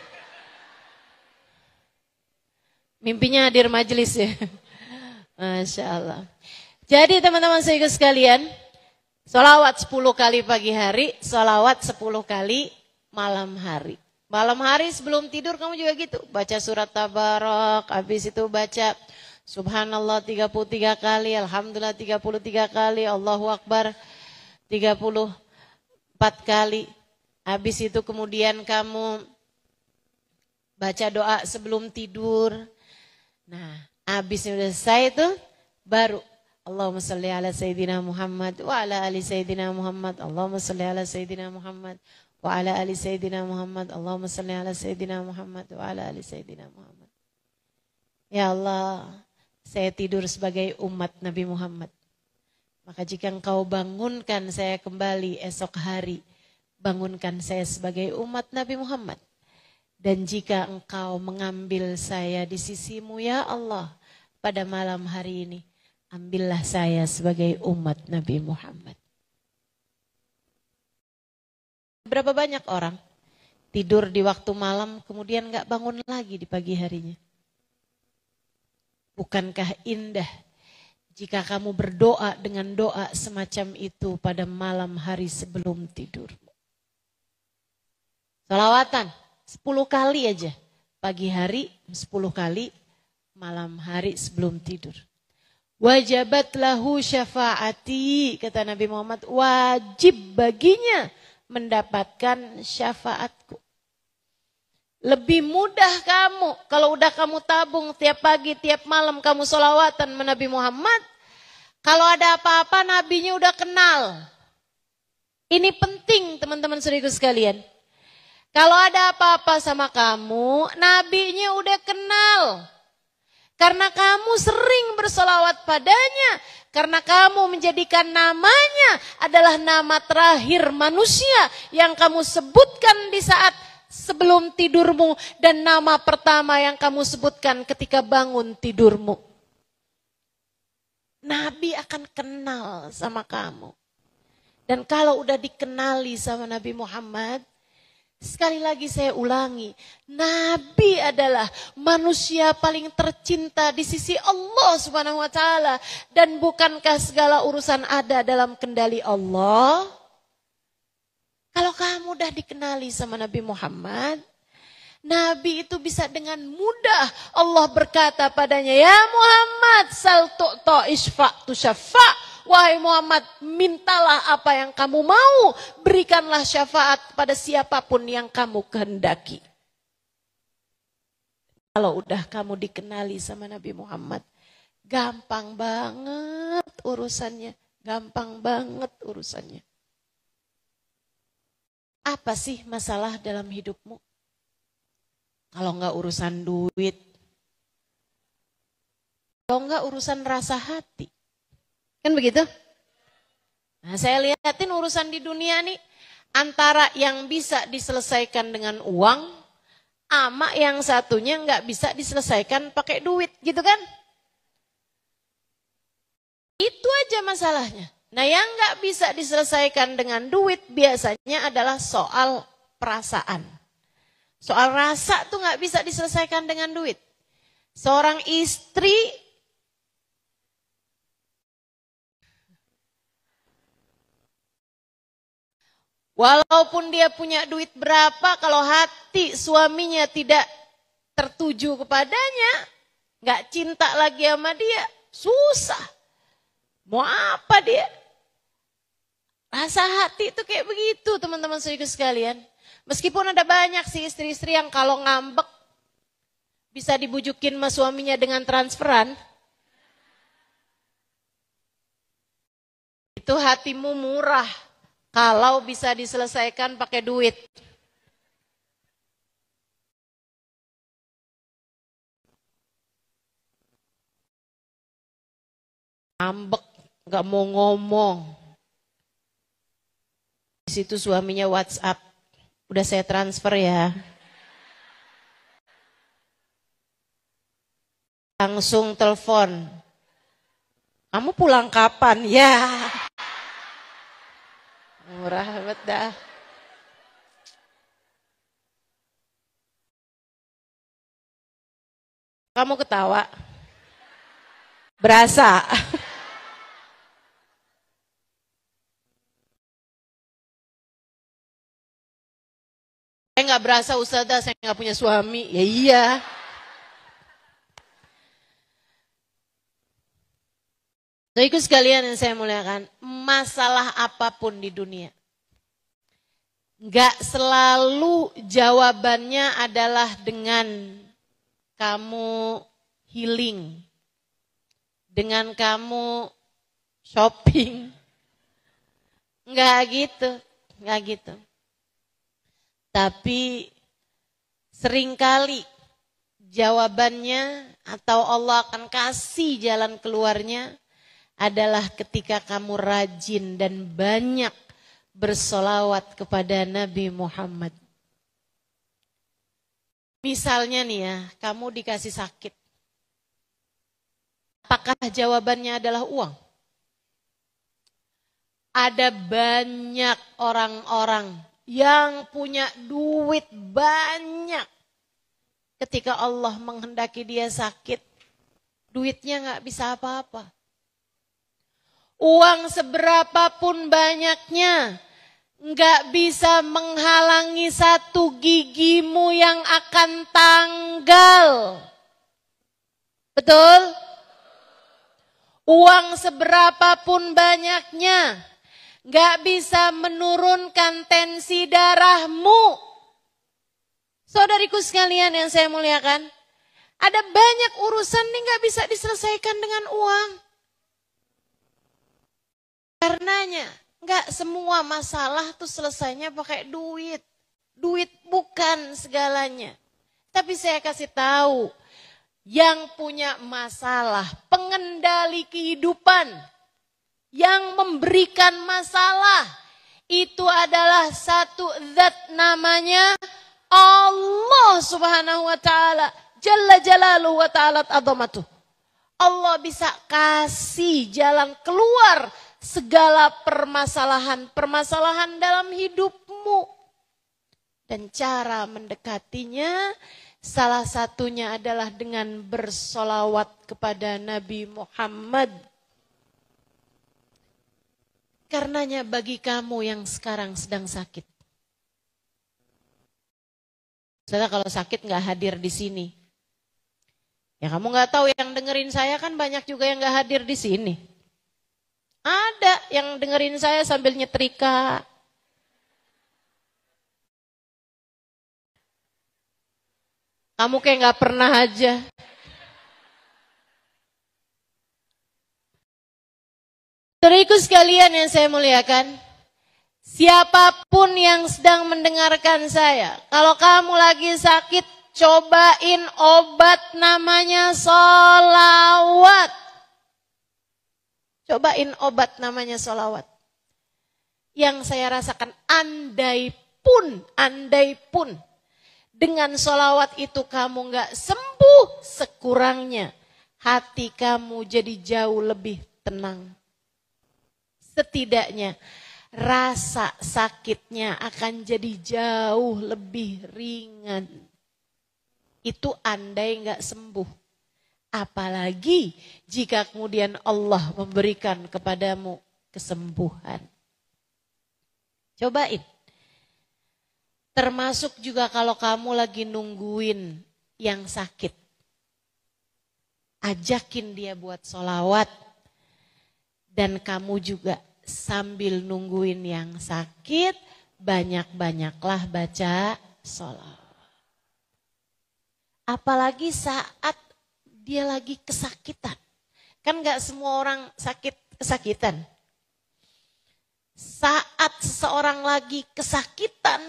Mimpinya hadir majelis ya. Masya Allah. Jadi teman-teman saya sekalian, sholawat 10 kali pagi hari, sholawat 10 kali malam hari. Malam hari sebelum tidur kamu juga gitu. Baca surat Tabarak, habis itu baca Subhanallah 33 kali, Alhamdulillah 33 kali, Allahu Akbar 34 kali. Habis itu kemudian kamu baca doa sebelum tidur. Nah, habisnya udah selesai itu, baru Allahumma salli ala Sayyidina Muhammad wa ala ali Sayyidina Muhammad. Allahumma salli ala Sayyidina Muhammad wa ala ali Sayyidina Muhammad. Allahumma salli ala Sayyidina Muhammad wa ala ali Sayyidina Muhammad. Ya Allah, saya tidur sebagai umat Nabi Muhammad. Maka jika engkau bangunkan saya kembali esok hari, bangunkan saya sebagai umat Nabi Muhammad. Dan jika engkau mengambil saya di sisimu ya Allah pada malam hari ini, ambillah saya sebagai umat Nabi Muhammad. Berapa banyak orang tidur di waktu malam kemudian gak bangun lagi di pagi harinya. Bukankah indah jika kamu berdoa dengan doa semacam itu pada malam hari sebelum tidur? Salawatan 10 kali aja. Pagi hari 10 kali, malam hari sebelum tidur. Wajabat lahu syafaati, kata Nabi Muhammad, wajib baginya mendapatkan syafaatku. Lebih mudah kamu, kalau udah kamu tabung tiap pagi, tiap malam kamu sholawatan Nabi Muhammad. Kalau ada apa-apa Nabinya udah kenal. Ini penting teman-teman saudaraku sekalian. Kalau ada apa-apa sama kamu, Nabinya udah kenal. Karena kamu sering bersolawat padanya. Karena kamu menjadikan namanya adalah nama terakhir manusia yang kamu sebutkan di saat sebelum tidurmu. Dan nama pertama yang kamu sebutkan ketika bangun tidurmu. Nabi akan kenal sama kamu. Dan kalau udah dikenali sama Nabi Muhammad, sekali lagi saya ulangi, Nabi adalah manusia paling tercinta di sisi Allah Subhanahu wa taala, dan bukankah segala urusan ada dalam kendali Allah? Kalau kamu udah dikenali sama Nabi Muhammad, Nabi itu bisa dengan mudah Allah berkata padanya, ya Muhammad, sal tu'ta isfa' tu syafa'. Wahai Muhammad, mintalah apa yang kamu mau, berikanlah syafaat pada siapapun yang kamu kehendaki. Kalau udah kamu dikenali sama Nabi Muhammad, gampang banget urusannya, gampang banget urusannya. Apa sih masalah dalam hidupmu? Kalau enggak urusan duit, kalau enggak urusan rasa hati. Kan begitu? Nah, saya lihatin urusan di dunia nih, antara yang bisa diselesaikan dengan uang, sama yang satunya nggak bisa diselesaikan pakai duit, gitu kan? Itu aja masalahnya. Nah, yang nggak bisa diselesaikan dengan duit biasanya adalah soal perasaan. Soal rasa tuh nggak bisa diselesaikan dengan duit. Seorang istri walaupun dia punya duit berapa, kalau hati suaminya tidak tertuju kepadanya, gak cinta lagi sama dia, susah. Mau apa dia? Rasa hati itu kayak begitu teman-teman saudara sekalian. Meskipun ada banyak sih istri-istri yang kalau ngambek bisa dibujukin sama suaminya dengan transferan. Itu hatimu murah. Kalau bisa diselesaikan pakai duit. Ambek, gak mau ngomong. Di situ suaminya WhatsApp, udah saya transfer ya. Langsung telepon. Kamu pulang kapan? Ya. Murah banget dah. Kamu ketawa? Berasa? Saya nggak berasa Ustazah, saya nggak punya suami. Ya iya. Saudaraku sekalian yang saya muliakan, masalah apapun di dunia, gak selalu jawabannya adalah dengan kamu healing, dengan kamu shopping. Gak gitu. Tapi seringkali jawabannya atau Allah akan kasih jalan keluarnya adalah ketika kamu rajin dan banyak bersolawat kepada Nabi Muhammad. Misalnya nih ya, kamu dikasih sakit. Apakah jawabannya adalah uang? Ada banyak orang-orang yang punya duit banyak. Ketika Allah menghendaki dia sakit, duitnya nggak bisa apa-apa. Uang seberapapun banyaknya, nggak bisa menghalangi satu gigimu yang akan tanggal. Betul? Uang seberapapun banyaknya, nggak bisa menurunkan tensi darahmu. Saudariku sekalian yang saya muliakan, ada banyak urusan yang nggak bisa diselesaikan dengan uang. Karenanya, nggak semua masalah tuh selesainya pakai duit. Duit bukan segalanya. Tapi saya kasih tahu, yang punya masalah, pengendali kehidupan, yang memberikan masalah, itu adalah satu zat namanya Allah subhanahu wa ta'ala. Jalla jalaluhu wa ta'ala azamatuh. Allah bisa kasih jalan keluar segala permasalahan dalam hidupmu. Dan cara mendekatinya salah satunya adalah dengan bersolawat kepada Nabi Muhammad. Karenanya bagi kamu yang sekarang sedang sakit. Saudara kalau sakit nggak hadir di sini. Ya kamu nggak tahu, yang dengerin saya kan banyak juga yang nggak hadir di sini. Ada yang dengerin saya sambil nyetrika. Kamu kayak nggak pernah aja. Saudaraku sekalian yang saya muliakan, siapapun yang sedang mendengarkan saya, kalau kamu lagi sakit, cobain obat namanya sholawat. Cobain obat namanya sholawat. Yang saya rasakan, andai pun dengan sholawat itu kamu gak sembuh, sekurangnya hati kamu jadi jauh lebih tenang. Setidaknya rasa sakitnya akan jadi jauh lebih ringan. Itu andai gak sembuh. Apalagi jika kemudian Allah memberikan kepadamu kesembuhan. Cobain. Termasuk juga kalau kamu lagi nungguin yang sakit. Ajakin dia buat sholawat. Dan kamu juga sambil nungguin yang sakit, banyak-banyaklah baca sholawat. Apalagi saat dia lagi kesakitan. Kan gak semua orang kesakitan. Saat seseorang lagi kesakitan,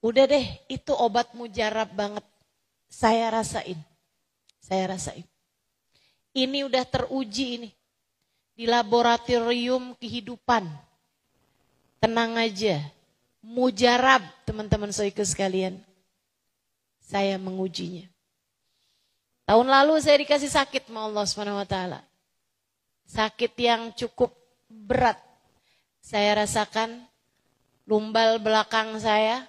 udah deh, itu obat mujarab banget. Saya rasain. Ini udah teruji ini. Di laboratorium kehidupan. Tenang aja. Mujarab, teman-teman saudaraku sekalian. Saya mengujinya. Tahun lalu saya dikasih sakit sama Allah SWT. Sakit yang cukup berat. Saya rasakan lumbal belakang saya.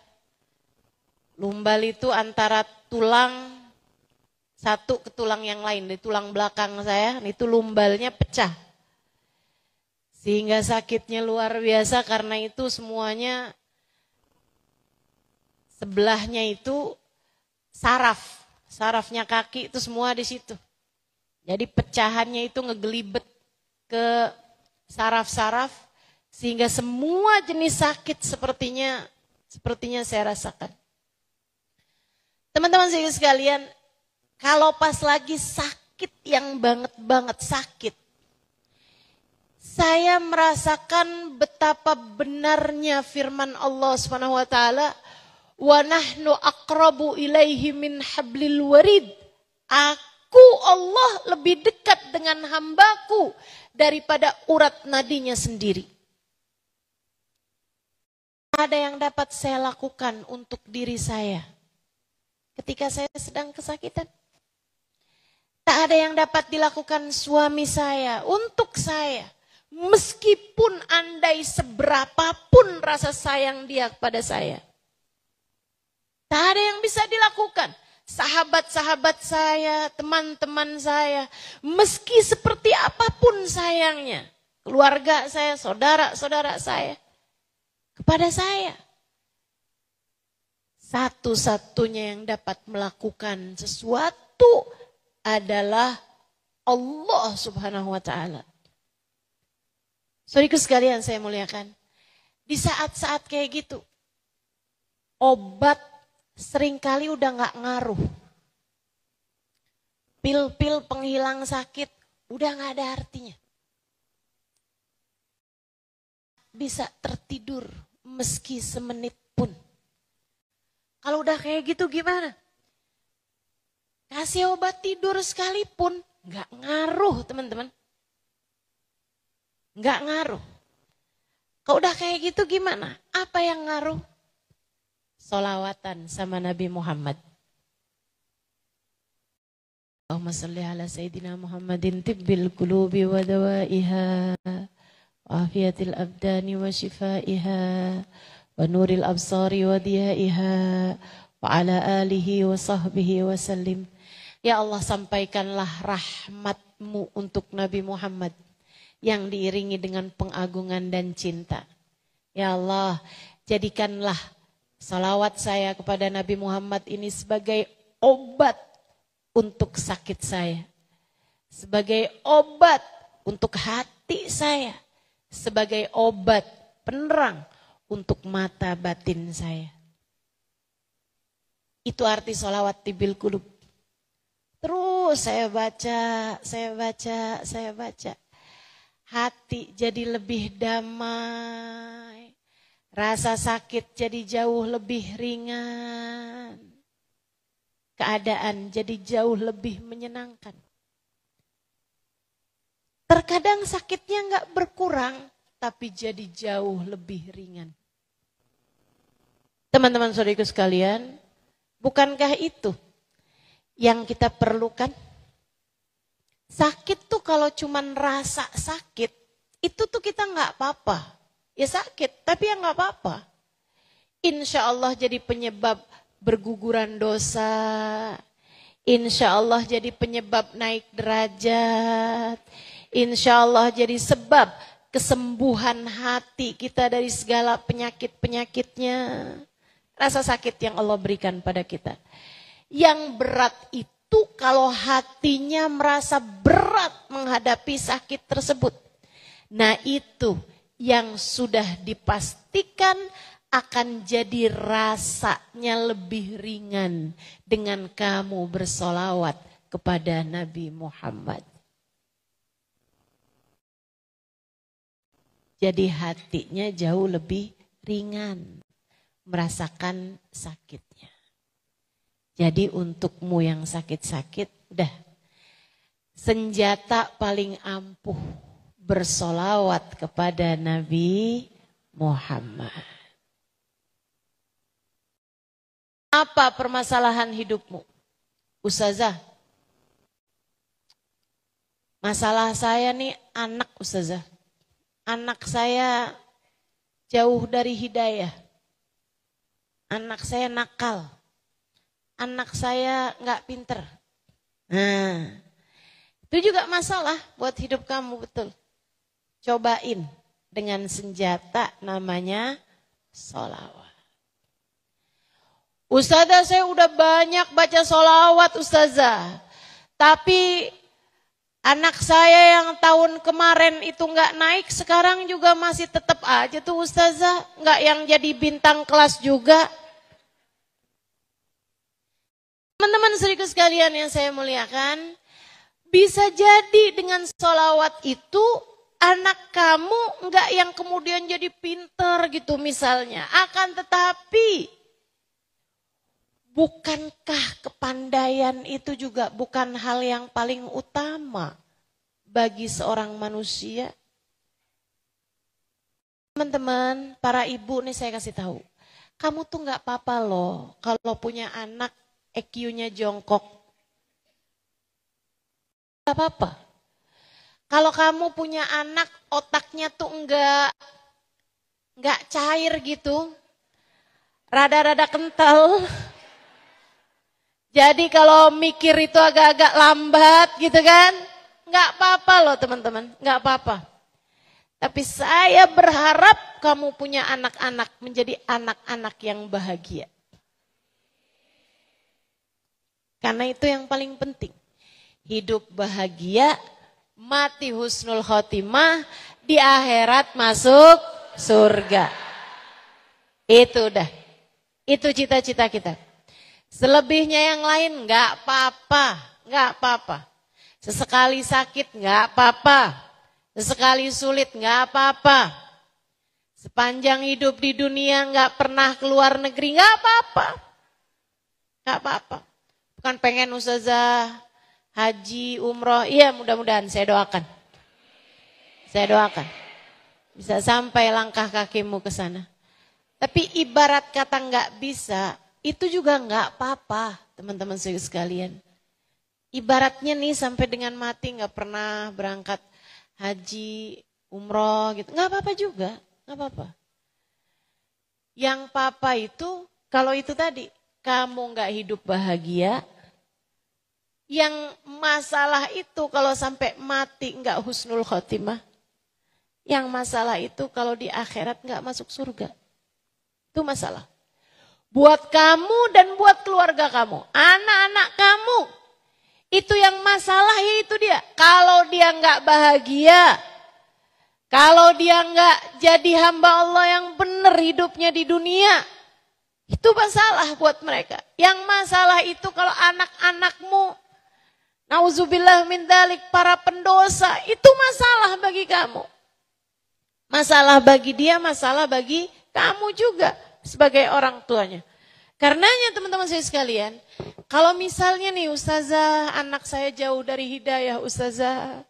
Lumbal itu antara tulang satu ke tulang yang lain. Di tulang belakang saya, itu lumbalnya pecah. Sehingga sakitnya luar biasa karena itu semuanya sebelahnya itu saraf. Sarafnya kaki itu semua di situ. Jadi pecahannya itu ngegelibet ke saraf-saraf sehingga semua jenis sakit sepertinya saya rasakan. Teman-teman sekalian, kalau pas lagi sakit yang banget sakit, saya merasakan betapa benarnya firman Allah Subhanahu wa taala, wa nahnu aqrabu ilaihi min hablil warid. Aku Allah lebih dekat dengan hambaku daripada urat nadinya sendiri. Ada yang dapat saya lakukan untuk diri saya ketika saya sedang kesakitan. Tak ada yang dapat dilakukan suami saya untuk saya. Meskipun andai seberapapun rasa sayang dia kepada saya. Tak ada yang bisa dilakukan. sahabat-sahabat saya, teman-teman saya, meski seperti apapun sayangnya, keluarga saya, saudara-saudara saya, kepada saya. Satu-satunya yang dapat melakukan sesuatu adalah Allah Subhanahu wa ta'ala. Saudaraku sekalian saya muliakan, di saat-saat kayak gitu, obat seringkali udah gak ngaruh. Pil-pil penghilang sakit udah gak ada artinya. Bisa tertidur meski semenit pun. Kalau udah kayak gitu gimana? Kasih obat tidur sekalipun gak ngaruh teman-teman. Gak ngaruh. Kalau udah kayak gitu gimana? Apa yang ngaruh? Sholawatan sama Nabi Muhammad. Allahumma salli ala Sayyidina Muhammadin tibbil qulubi wa dawaiha wa afiyatil abdani wa shifaiha wa nuril absari wa diyaiha wa ala alihi wa sahbihi wa sallim. Ya Allah, sampaikanlah rahmat-Mu untuk Nabi Muhammad yang diiringi dengan pengagungan dan cinta. Ya Allah, jadikanlah salawat saya kepada Nabi Muhammad ini sebagai obat untuk sakit saya. Sebagai obat untuk hati saya. Sebagai obat penerang untuk mata batin saya. Itu arti sholawat tibil qulub. Terus saya baca. Hati jadi lebih damai. Rasa sakit jadi jauh lebih ringan. Keadaan jadi jauh lebih menyenangkan. Terkadang sakitnya enggak berkurang, tapi jadi jauh lebih ringan. Teman-teman saudariku sekalian, bukankah itu yang kita perlukan? Sakit tuh kalau cuman rasa sakit, itu tuh kita nggak apa-apa. Ya sakit, tapi ya nggak apa-apa. Insya Allah jadi penyebab berguguran dosa. Insya Allah jadi penyebab naik derajat. Insya Allah jadi sebab kesembuhan hati kita dari segala penyakit-penyakitnya. Rasa sakit yang Allah berikan pada kita. Yang berat itu kalau hatinya merasa berat menghadapi sakit tersebut. Nah itu yang sudah dipastikan akan jadi rasanya lebih ringan dengan kamu bersolawat kepada Nabi Muhammad. Jadi hatinya jauh lebih ringan merasakan sakitnya. Jadi untukmu yang sakit-sakit, udah senjata paling ampuh bersolawat kepada Nabi Muhammad. Apa permasalahan hidupmu? Ustazah, masalah saya nih anak Ustazah. Anak saya jauh dari hidayah. Anak saya nakal. Anak saya nggak pinter. Nah, itu juga masalah buat hidup kamu, betul. Cobain dengan senjata namanya sholawat. Ustazah, saya udah banyak baca sholawat Ustazah. Tapi anak saya yang tahun kemarin itu nggak naik, sekarang juga masih tetap aja tuh Ustazah. Nggak yang jadi bintang kelas juga. Teman-teman saudaraku sekalian yang saya muliakan, bisa jadi dengan sholawat itu anak kamu enggak yang kemudian jadi pinter gitu misalnya. Akan tetapi, bukankah kepandaian itu juga bukan hal yang paling utama bagi seorang manusia? Teman-teman, para ibu nih saya kasih tahu. Kamu tuh enggak apa-apa loh kalau punya anak EQ-nya jongkok. Gak apa-apa. Kalau kamu punya anak otaknya tuh enggak cair gitu. Rada-rada kental. Jadi kalau mikir itu agak-agak lambat gitu kan, nggak apa-apa loh teman-teman, nggak apa-apa. Tapi saya berharap kamu punya anak-anak menjadi anak-anak yang bahagia. Karena itu yang paling penting. Hidup bahagia, mati husnul khotimah, di akhirat masuk surga. Itu udah. Itu cita-cita kita. Selebihnya yang lain nggak apa-apa, nggak apa-apa. Sesekali sakit nggak apa-apa, sesekali sulit nggak apa-apa. Sepanjang hidup di dunia nggak pernah keluar negeri nggak apa-apa, nggak apa-apa. Bukan pengen ustazah haji umroh, iya mudah-mudahan saya doakan, bisa sampai langkah kakimu ke sana. Tapi ibarat kata nggak bisa. Itu juga nggak apa-apa, teman-teman sekalian. Ibaratnya nih sampai dengan mati nggak pernah berangkat haji, umroh gitu, nggak apa-apa juga, nggak apa-apa. Yang apa itu kalau itu tadi kamu nggak hidup bahagia, yang masalah itu kalau sampai mati nggak husnul khotimah, yang masalah itu kalau di akhirat nggak masuk surga, itu masalah. Buat kamu dan buat keluarga kamu, anak-anak kamu. Itu yang masalah itu dia. Kalau dia nggak bahagia, kalau dia nggak jadi hamba Allah yang benar hidupnya di dunia, itu masalah buat mereka. Yang masalah itu kalau anak-anakmu, nauzubillah min dzalik, para pendosa, itu masalah bagi kamu. Masalah bagi dia, masalah bagi kamu juga sebagai orang tuanya. Karenanya teman-teman saya sekalian, kalau misalnya nih ustazah, anak saya jauh dari hidayah ustazah,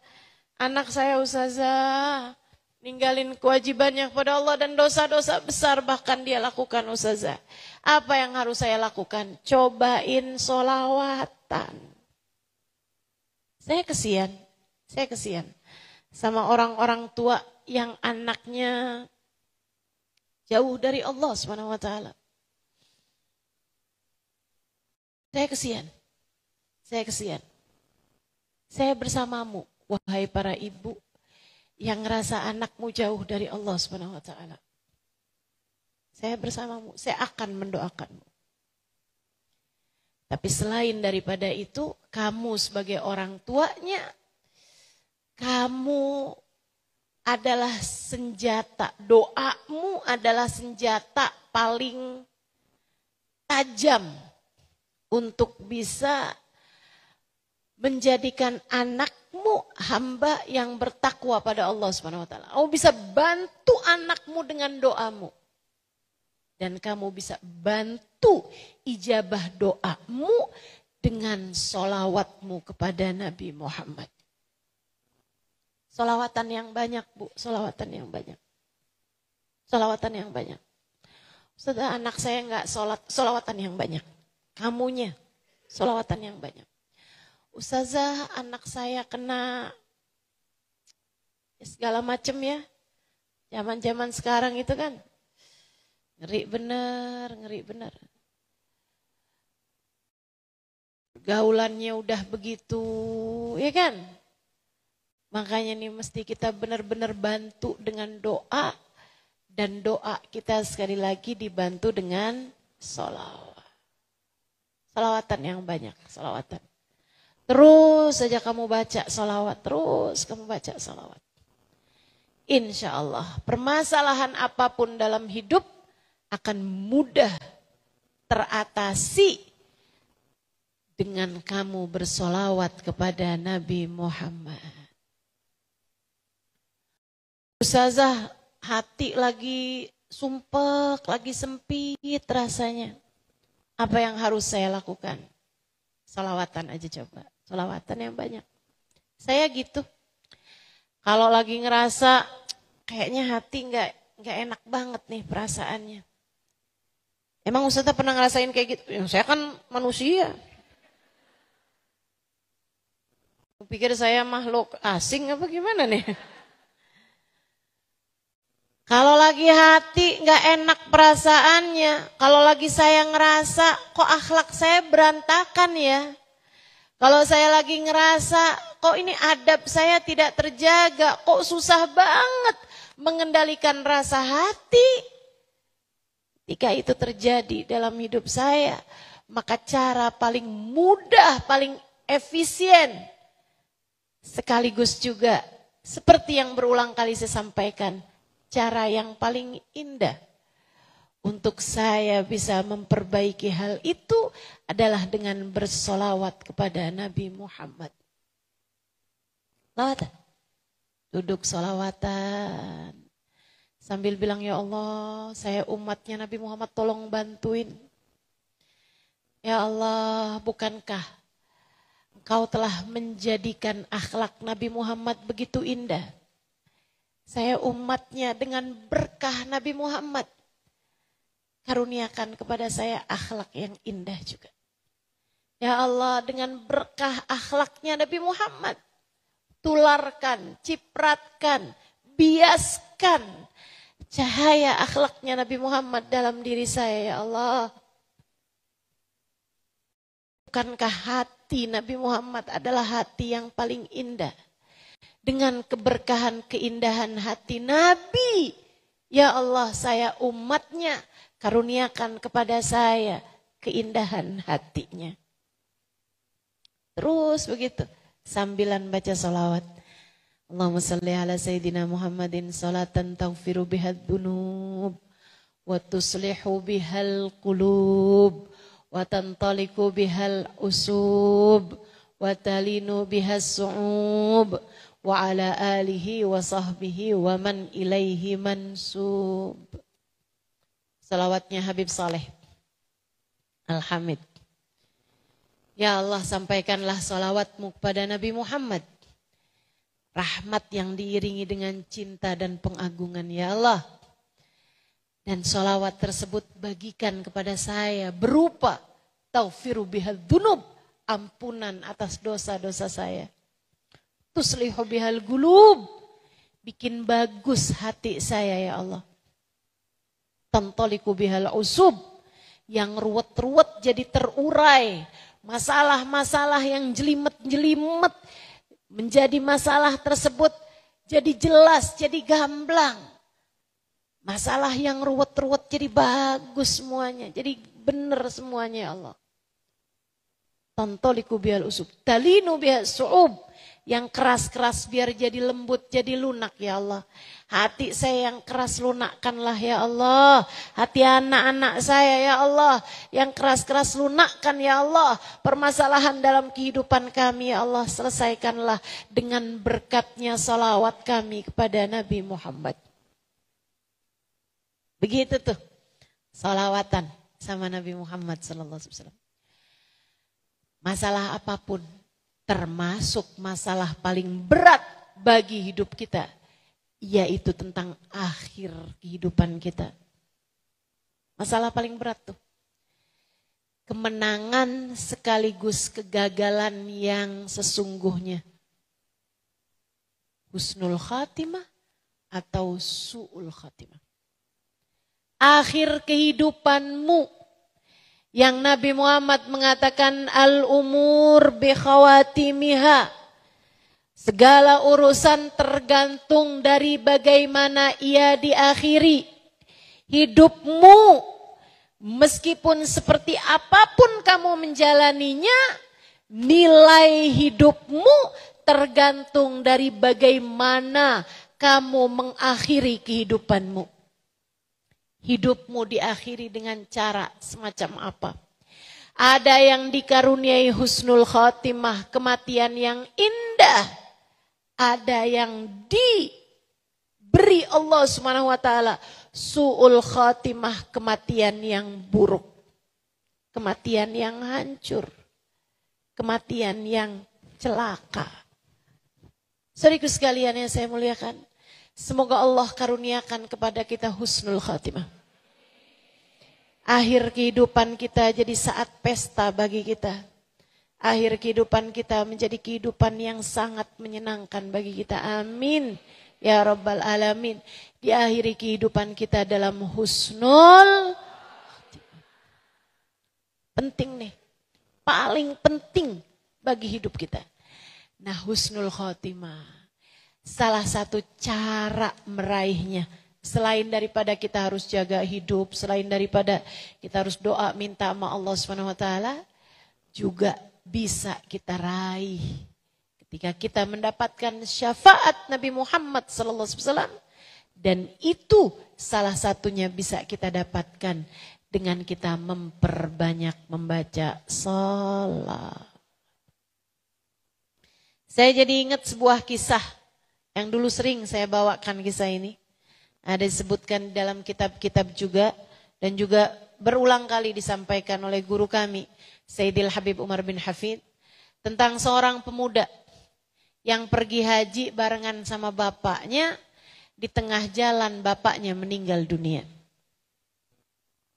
anak saya ustazah, ninggalin kewajibannya kepada Allah dan dosa-dosa besar bahkan dia lakukan ustazah. Apa yang harus saya lakukan? Cobain sholawatan. Saya kesian sama orang-orang tua yang anaknya jauh dari Allah Subhanahu wa taala. Saya kesian. Saya bersamamu, wahai para ibu yang ngerasa anakmu jauh dari Allah Subhanahu wa taala. Saya bersamamu, saya akan mendoakanmu. Tapi selain daripada itu, kamu sebagai orang tuanya, kamu adalah senjata, doamu adalah senjata paling tajam untuk bisa menjadikan anakmu hamba yang bertakwa pada Allah Subhanahu wa taala. Kamu bisa bantu anakmu dengan doamu. Dan kamu bisa bantu ijabah doamu dengan sholawatmu kepada Nabi Muhammad. Sholawatan yang banyak, Bu, sholawatan yang banyak. Sholawatan yang banyak. Setelah anak saya enggak sholat, sholawatan yang banyak. Kamunya, sholawatan yang banyak. Ustazah, anak saya kena segala macam ya. Zaman-zaman sekarang itu kan. Ngeri benar. Gaulannya udah begitu, ya kan? Makanya nih mesti kita benar-benar bantu dengan doa. Dan doa kita sekali lagi dibantu dengan sholawat. Sholawatan yang banyak, sholawatan. Terus saja kamu baca sholawat, terus kamu baca sholawat. Insya Allah permasalahan apapun dalam hidup akan mudah teratasi dengan kamu bersolawat kepada Nabi Muhammad. Ustazah, hati lagi sumpek, lagi sempit rasanya. Apa yang harus saya lakukan? Sholawatan aja coba. Sholawatan yang banyak. Saya gitu. Kalau lagi ngerasa kayaknya hati nggak enak banget nih perasaannya. Emang Ustazah pernah ngerasain kayak gitu? Ya, saya kan manusia. Pikir saya makhluk asing apa gimana nih? Kalau lagi hati nggak enak perasaannya, kalau lagi saya ngerasa kok akhlak saya berantakan ya. Kalau saya lagi ngerasa kok ini adab saya tidak terjaga, kok susah banget mengendalikan rasa hati. Ketika itu terjadi dalam hidup saya, maka cara paling mudah, paling efisien, sekaligus juga seperti yang berulang kali saya sampaikan, cara yang paling indah untuk saya bisa memperbaiki hal itu adalah dengan bersolawat kepada Nabi Muhammad. Lawatan. Duduk solawatan. Sambil bilang, ya Allah, saya umatnya Nabi Muhammad tolong bantuin. Ya Allah, bukankah Engkau telah menjadikan akhlak Nabi Muhammad begitu indah. Saya umatnya dengan berkah Nabi Muhammad. Karuniakan kepada saya akhlak yang indah juga. Ya Allah, dengan berkah akhlaknya Nabi Muhammad. Tularkan, cipratkan, biaskan cahaya akhlaknya Nabi Muhammad dalam diri saya, ya Allah. Bukankah hati Nabi Muhammad adalah hati yang paling indah? Dengan keberkahan keindahan hati Nabi, ya Allah, saya umatnya, karuniakan kepada saya keindahan hatinya. Terus begitu, sambilan baca salawat. Allahumma salli ala Sayyidina Muhammadin salatan taghfiru bihad dunub wa tuslihu bihal qulub wa tantaliku bihal usub wa talinu bihas su'ub wa ala alihi wa sahbihi wa man ilaihi mansub. Salawatnya Habib Saleh Al-Hamid. Ya Allah, sampaikanlah salawatmu kepada Nabi Muhammad. Rahmat yang diiringi dengan cinta dan pengagungan, ya Allah. Dan salawat tersebut bagikan kepada saya berupa taufiru bihal dunub, ampunan atas dosa-dosa saya. Tuslihu bihal gulub, bikin bagus hati saya, ya Allah. Tantaliku bihal usub, yang ruwet-ruwet jadi terurai. Masalah-masalah yang jelimet-jelimet menjadi masalah tersebut jadi jelas, jadi gamblang. Masalah yang ruwet-ruwet jadi bagus semuanya, jadi benar semuanya, ya Allah. Tantaliku bihal usub, talinu bihal su'ub, yang keras-keras biar jadi lembut, jadi lunak, ya Allah. Hati saya yang keras lunakkanlah, ya Allah. Hati anak-anak saya, ya Allah, yang keras-keras lunakkan, ya Allah. Permasalahan dalam kehidupan kami, ya Allah, selesaikanlah dengan berkatnya salawat kami kepada Nabi Muhammad. Begitu tuh salawatan sama Nabi Muhammad SAW. Masalah apapun, termasuk masalah paling berat bagi hidup kita, yaitu tentang akhir kehidupan kita. Masalah paling berat tuh. Kemenangan sekaligus kegagalan yang sesungguhnya. Husnul khatimah atau su'ul khatimah. Akhir kehidupanmu. Yang Nabi Muhammad mengatakan al-umur bi khawatimiha. Segala urusan tergantung dari bagaimana ia diakhiri. Hidupmu meskipun seperti apapun kamu menjalaninya, nilai hidupmu tergantung dari bagaimana kamu mengakhiri kehidupanmu. Hidupmu diakhiri dengan cara semacam apa? Ada yang dikaruniai husnul khotimah, kematian yang indah. Ada yang diberi Allah Subhanahu wa taala su'ul khotimah, kematian yang buruk. Kematian yang hancur. Kematian yang celaka. Saudaraku sekalian yang saya muliakan, semoga Allah karuniakan kepada kita husnul khatimah. Akhir kehidupan kita jadi saat pesta bagi kita. Akhir kehidupan kita menjadi kehidupan yang sangat menyenangkan bagi kita. Amin. ya Rabbal Alamin. Diakhiri kehidupan kita dalam husnul. Penting nih, paling penting bagi hidup kita. Nah, husnul khotimah, salah satu cara meraihnya, selain daripada kita harus jaga hidup, selain daripada kita harus doa minta sama Allah SWT, juga bisa kita raih ketika kita mendapatkan syafaat Nabi Muhammad SAW. Dan itu salah satunya bisa kita dapatkan dengan kita memperbanyak membaca salat. Saya jadi ingat sebuah kisah yang dulu sering saya bawakan kisah ini. Ada disebutkan dalam kitab-kitab juga dan juga berulang kali disampaikan oleh guru kami, Sayyidil Habib Umar bin Hafid, tentang seorang pemuda yang pergi haji barengan sama bapaknya. Di tengah jalan bapaknya meninggal dunia.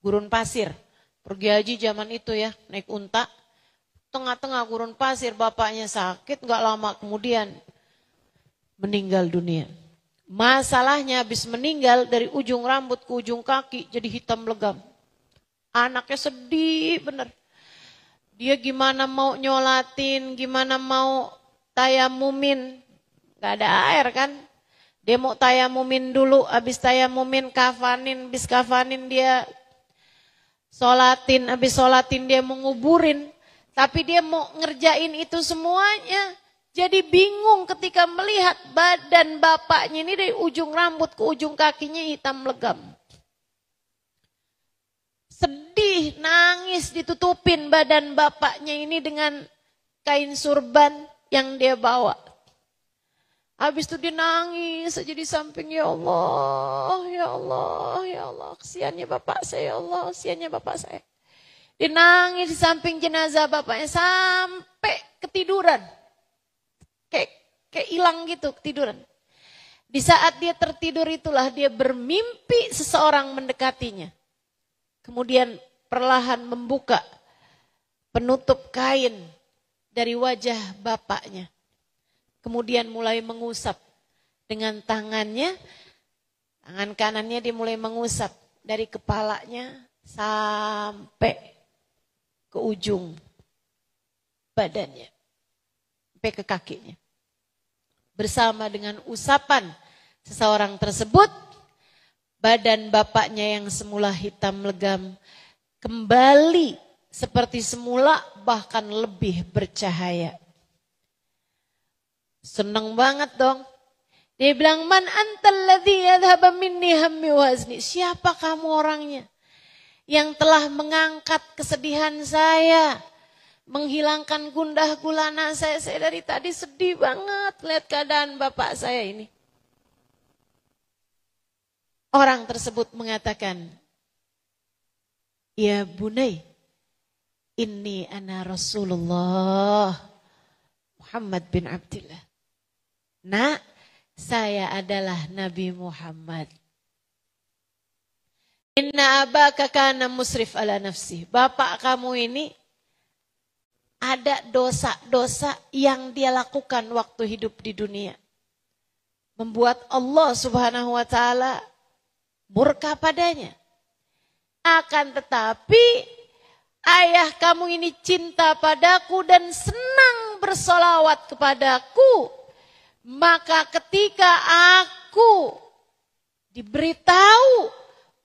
Gurun pasir, pergi haji zaman itu ya, naik unta. Tengah-tengah gurun pasir bapaknya sakit, gak lama kemudian meninggal dunia. Masalahnya habis meninggal dari ujung rambut ke ujung kaki jadi hitam legam. Anaknya sedih bener. Dia gimana mau nyolatin, gimana mau tayamumin, gak ada air kan. Dia mau tayamumin dulu, habis tayamumin kafanin, habis kafanin dia sholatin, habis sholatin dia mau nguburin. Tapi dia mau ngerjain itu semuanya. Jadi bingung ketika melihat badan bapaknya ini dari ujung rambut ke ujung kakinya hitam legam. Sedih, nangis, ditutupin badan bapaknya ini dengan kain surban yang dia bawa. Habis itu dia nangis aja di samping, ya Allah, ya Allah, ya Allah. Kesiannya bapak saya, ya Allah, kesiannya bapak saya. Dia nangis di samping jenazah bapaknya sampai ketiduran. Kayak hilang gitu, ketiduran. Di saat dia tertidur itulah dia bermimpi seseorang mendekatinya. Kemudian perlahan membuka penutup kain dari wajah bapaknya. Kemudian mulai mengusap dengan tangannya, tangan kanannya dia mulai mengusap dari kepalanya sampai ke ujung badannya, sampai ke kakinya. Bersama dengan usapan seseorang tersebut, badan bapaknya yang semula hitam legam kembali seperti semula, bahkan lebih bercahaya. Senang banget dong. Dia bilang, man antal ladzi yadhhaba minni hammi wazni. Siapa kamu orangnya yang telah mengangkat kesedihan saya, menghilangkan gundah gulana saya. Saya dari tadi sedih banget lihat keadaan bapak saya ini. Orang tersebut mengatakan, ya bunai, inni ana Rasulullah Muhammad bin Abdullah. Nah, saya adalah Nabi Muhammad. Inna abaka kana musrif ala nafsi. Bapak kamu ini ada dosa-dosa yang dia lakukan waktu hidup di dunia. Membuat Allah Subhanahu wa taala murka padanya. Akan tetapi ayah kamu ini cinta padaku dan senang bersolawat kepadaku. Maka ketika aku diberitahu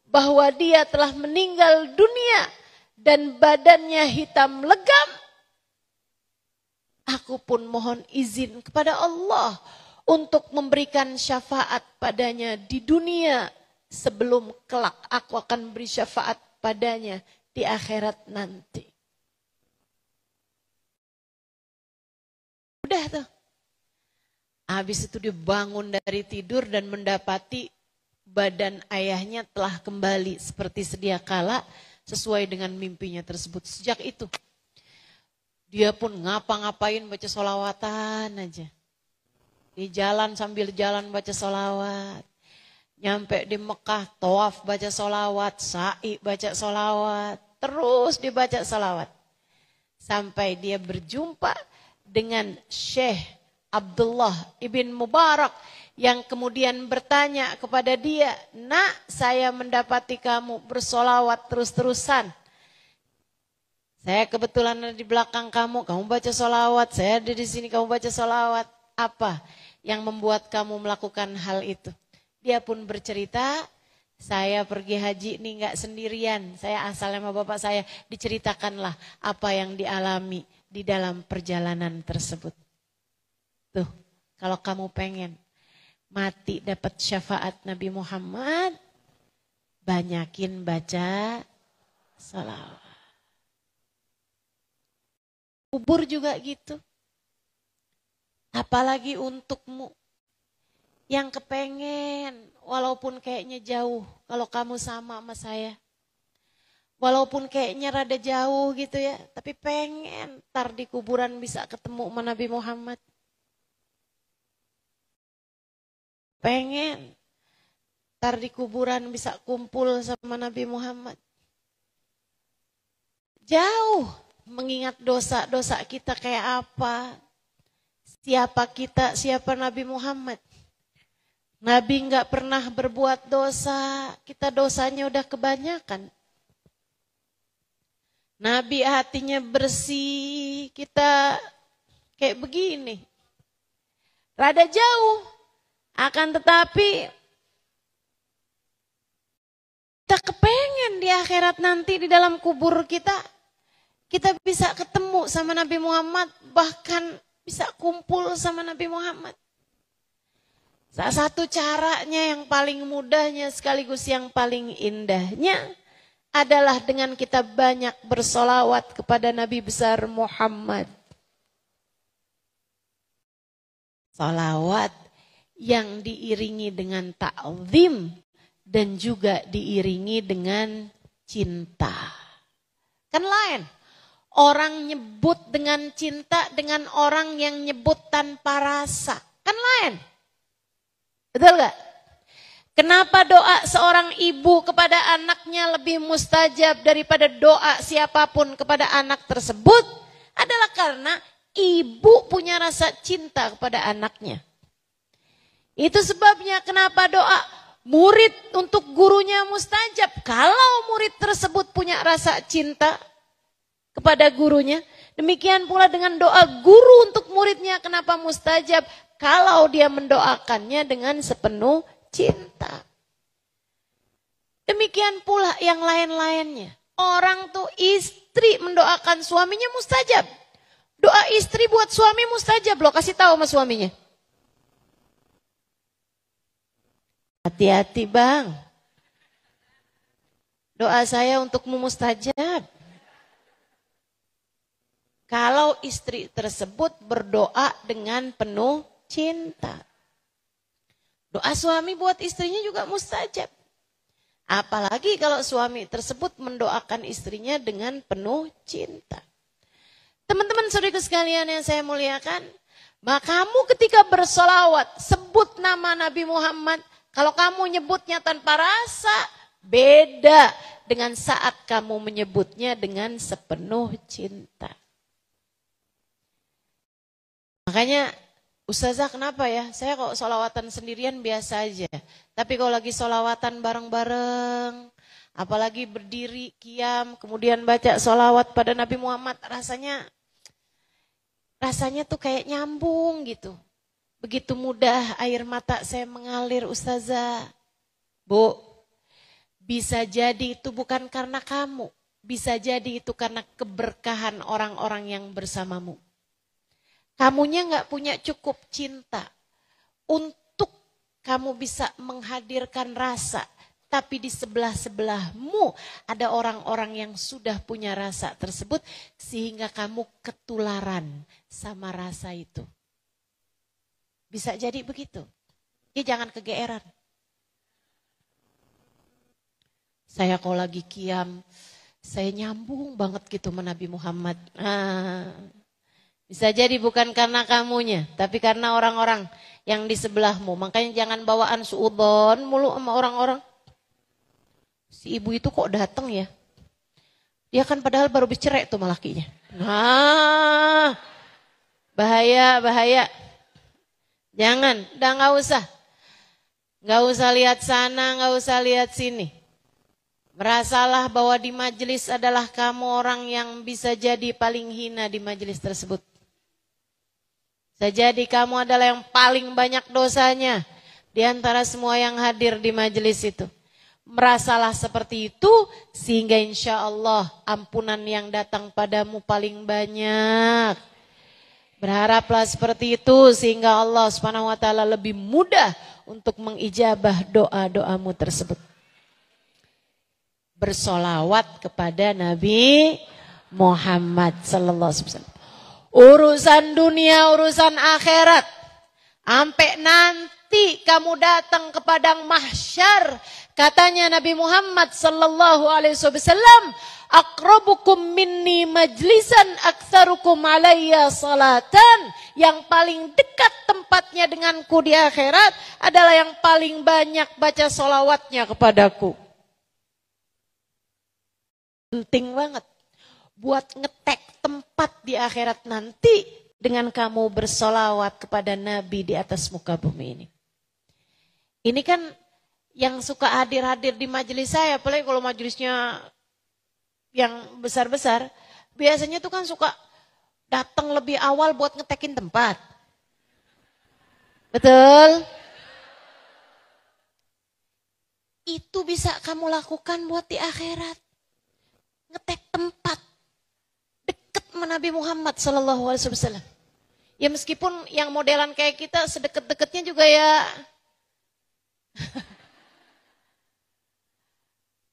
bahwa dia telah meninggal dunia dan badannya hitam legam, aku pun mohon izin kepada Allah untuk memberikan syafaat padanya di dunia sebelum kelak aku akan beri syafaat padanya di akhirat nanti. Udah tuh. Habis itu dia bangun dari tidur dan mendapati badan ayahnya telah kembali seperti sedia kala sesuai dengan mimpinya tersebut. Sejak itu dia pun ngapa-ngapain baca sholawatan aja. Di jalan sambil jalan baca sholawat. Nyampe di Mekah tawaf baca sholawat, sa'i baca sholawat. Terus dibaca sholawat. Sampai dia berjumpa dengan Syekh Abdullah ibn Mubarak yang kemudian bertanya kepada dia, "Nak, saya mendapati kamu bersolawat terus-terusan. Saya kebetulan ada di belakang kamu baca solawat, saya ada di sini, kamu baca solawat. Apa yang membuat kamu melakukan hal itu?" Dia pun bercerita, "Saya pergi haji ini enggak sendirian, saya asalnya sama bapak saya." Diceritakanlah apa yang dialami di dalam perjalanan tersebut. Tuh, kalau kamu pengen mati dapat syafaat Nabi Muhammad, banyakin baca salawat. Kubur juga gitu. Apalagi untukmu yang kepengen, walaupun kayaknya jauh, kalau kamu sama saya. Walaupun kayaknya rada jauh gitu ya, tapi pengen ntar di kuburan bisa ketemu sama Nabi Muhammad. Pengen ntar di kuburan bisa kumpul sama Nabi Muhammad. Jauh mengingat dosa-dosa kita kayak apa. Siapa kita, siapa Nabi Muhammad. Nabi enggak pernah berbuat dosa, kita dosanya udah kebanyakan. Nabi hatinya bersih, kita kayak begini. Rada jauh, akan tetapi kita kepengen di akhirat nanti di dalam kubur kita bisa ketemu sama Nabi Muhammad, bahkan bisa kumpul sama Nabi Muhammad. Salah satu caranya yang paling mudahnya sekaligus yang paling indahnya adalah dengan kita banyak bersolawat kepada Nabi besar Muhammad. Solawat yang diiringi dengan ta'zim dan juga diiringi dengan cinta. Kan lain. Orang nyebut dengan cinta dengan orang yang nyebut tanpa rasa. Kan lain. Betul gak? Kenapa doa seorang ibu kepada anaknya lebih mustajab daripada doa siapapun kepada anak tersebut? Adalah karena ibu punya rasa cinta kepada anaknya. Itu sebabnya kenapa doa murid untuk gurunya mustajab. Kalau murid tersebut punya rasa cinta kepada gurunya. Demikian pula dengan doa guru untuk muridnya kenapa mustajab. Kalau dia mendoakannya dengan sepenuh cinta. Demikian pula yang lain-lainnya. Orang tuh istri mendoakan suaminya mustajab. Doa istri buat suami mustajab loh. Kasih tahu sama suaminya. Hati-hati bang. Doa saya untukmu mustajab. Kalau istri tersebut berdoa dengan penuh cinta. Doa suami buat istrinya juga mustajab. Apalagi kalau suami tersebut mendoakan istrinya dengan penuh cinta. Teman-teman saudaraku sekalian yang saya muliakan. Maka kamu ketika bersolawat sebut nama Nabi Muhammad. Kalau kamu nyebutnya tanpa rasa, beda dengan saat kamu menyebutnya dengan sepenuh cinta. Makanya, Ustazah kenapa ya? Saya kok solawatan sendirian biasa aja. Tapi kalau lagi solawatan bareng-bareng, apalagi berdiri, kiam, kemudian baca solawat pada Nabi Muhammad, rasanya tuh kayak nyambung gitu. Begitu mudah air mata saya mengalir Ustazah. Bu, bisa jadi itu bukan karena kamu. Bisa jadi itu karena keberkahan orang-orang yang bersamamu. Kamunya gak punya cukup cinta untuk kamu bisa menghadirkan rasa. Tapi di sebelah-sebelahmu ada orang-orang yang sudah punya rasa tersebut. Sehingga kamu ketularan sama rasa itu. Bisa jadi begitu. Ya jangan kegeeran. Saya kalau lagi kiam, saya nyambung banget gitu sama Nabi Muhammad. Bisa jadi bukan karena kamunya, tapi karena orang-orang yang di sebelahmu. Makanya jangan bawaan suudzon mulu sama orang-orang. Si ibu itu kok datang ya? Dia kan padahal baru bercerai tuh sama lakinya. Nah, bahaya. Jangan, udah gak usah. Nggak usah lihat sana, nggak usah lihat sini. Merasalah bahwa di majelis adalah kamu orang yang bisa jadi paling hina di majelis tersebut. Bisa jadi kamu adalah yang paling banyak dosanya di antara semua yang hadir di majelis itu. Merasalah seperti itu sehingga insya Allah ampunan yang datang padamu paling banyak. Berharaplah seperti itu sehingga Allah Subhanahu wa taala lebih mudah untuk mengijabah doa-doamu tersebut. Bersolawat kepada Nabi Muhammad sallallahu alaihi wasallam. Urusan dunia, urusan akhirat. Sampai nanti kamu datang ke padang mahsyar. Katanya Nabi Muhammad sallallahu alaihi wasallam, aqrabukum minni majlisan aktsarukum alayya salatan. Yang paling dekat tempatnya denganku di akhirat adalah yang paling banyak baca solawatnya kepadaku. Penting banget buat ngetek tempat di akhirat nanti dengan kamu bersolawat kepada Nabi di atas muka bumi ini. Ini kan yang suka hadir-hadir di majelis saya, apalagi kalau majelisnya yang besar-besar, biasanya tuh kan suka datang lebih awal buat ngetekin tempat. Betul? Itu bisa kamu lakukan buat di akhirat. Ngetek tempat deket sama Nabi Muhammad sallallahu alaihi wasallam. Ya meskipun yang modelan kayak kita sedekat-dekatnya juga ya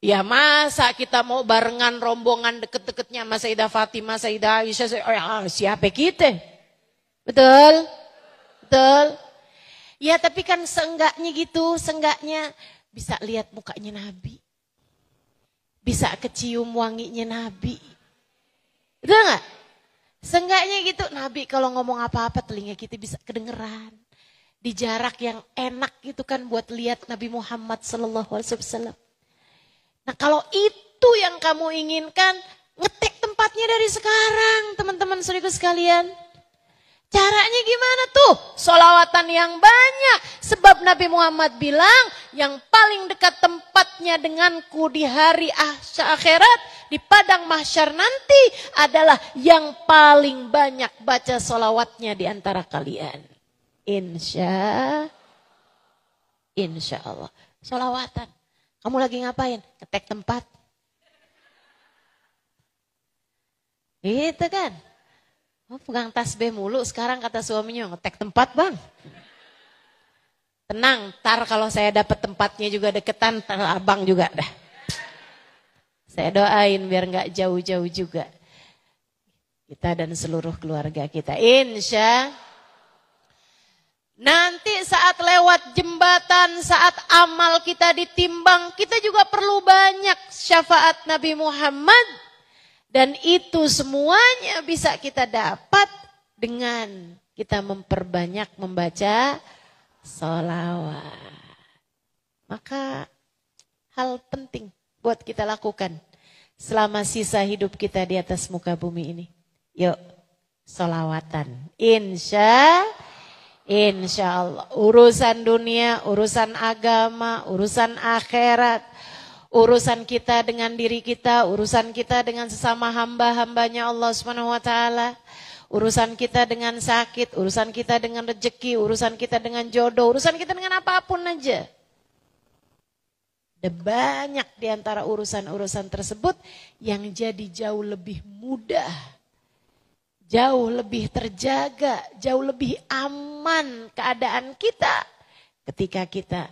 ya masa kita mau barengan rombongan deket-deketnya sama Sayyidah Fatimah, Sayyidah Aisyah, siapa kita? Betul? Betul? Ya tapi kan seenggaknya gitu, seenggaknya bisa lihat mukanya Nabi. Bisa kecium wanginya Nabi. Betul gak? Seenggaknya gitu, Nabi kalau ngomong apa-apa telinga kita bisa kedengeran. Di jarak yang enak gitu kan buat lihat Nabi Muhammad sallallahu alaihi wasallam. Nah kalau itu yang kamu inginkan, ngetek tempatnya dari sekarang teman-teman saudaraku sekalian. Caranya gimana tuh? Sholawatan yang banyak. Sebab Nabi Muhammad bilang yang paling dekat tempatnya denganku di hari akhirat, di padang mahsyar nanti adalah yang paling banyak baca sholawatnya di antara kalian. Insya Allah. Sholawatan. Kamu lagi ngapain? Ketek tempat. Gitu kan? Oh, pegang tasbih mulu sekarang kata suaminya, ngetek tempat bang. Tenang, ntar kalau saya dapat tempatnya juga deketan, ntar abang juga dah. Saya doain biar gak jauh-jauh juga. Kita dan seluruh keluarga kita. Insya nanti saat lewat jembatan, saat amal kita ditimbang, kita juga perlu banyak syafaat Nabi Muhammad. Dan itu semuanya bisa kita dapat dengan kita memperbanyak membaca sholawat. Maka hal penting buat kita lakukan selama sisa hidup kita di atas muka bumi ini. Yuk, sholawatan. Insya Allah. Urusan dunia, urusan agama, urusan akhirat. Urusan kita dengan diri kita, urusan kita dengan sesama hamba-hambanya Allah Subhanahu wa taala. Urusan kita dengan sakit, urusan kita dengan rezeki, urusan kita dengan jodoh, urusan kita dengan apapun aja. Ada banyak di antara urusan-urusan tersebut yang jadi jauh lebih mudah, jauh lebih terjaga, jauh lebih aman keadaan kita ketika kita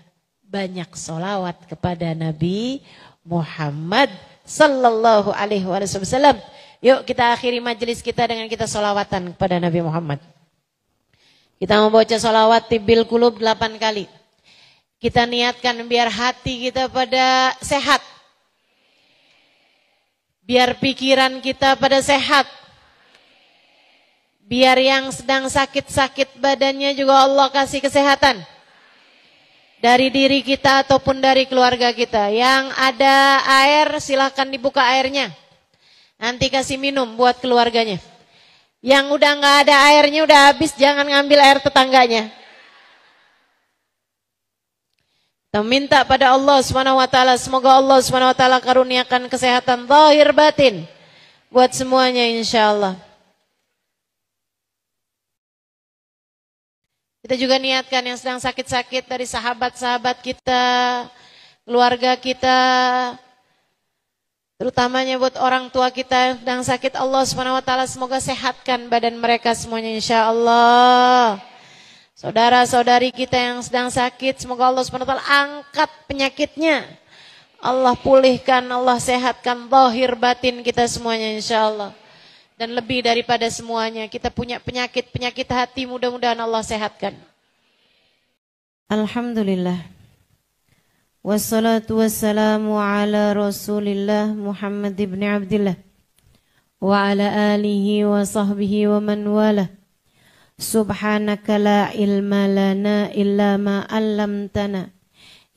banyak sholawat kepada Nabi Muhammad sallallahu alaihi wasallam. Yuk kita akhiri majelis kita dengan kita sholawatan kepada Nabi Muhammad. Kita membaca sholawat tibbil qulub 8 kali. Kita niatkan biar hati kita pada sehat. Biar pikiran kita pada sehat. Biar yang sedang sakit-sakit badannya juga Allah kasih kesehatan. Dari diri kita ataupun dari keluarga kita. Yang ada air silahkan dibuka airnya. Nanti kasih minum buat keluarganya. Yang udah gak ada airnya udah habis jangan ngambil air tetangganya. Kita minta pada Allah Subhanahu wa taala, semoga Allah Subhanahu wa taala karuniakan kesehatan zahir batin buat semuanya insyaallah. Kita juga niatkan yang sedang sakit-sakit dari sahabat-sahabat kita, keluarga kita, terutamanya buat orang tua kita yang sedang sakit, Allah Subhanahu wa taala semoga sehatkan badan mereka semuanya insyaallah. Saudara-saudari kita yang sedang sakit, semoga Allah Subhanahu wa taala angkat penyakitnya. Allah pulihkan, Allah sehatkan zahir batin kita semuanya insyaallah. Dan lebih daripada semuanya, kita punya penyakit-penyakit hati, mudah-mudahan Allah sehatkan. Alhamdulillah. Wassalatu wassalamu ala Rasulillah Muhammad ibn Abdillah wa ala alihi wa sahbihi wa man wala. Subhanaka la ilma lana illa ma 'allamtana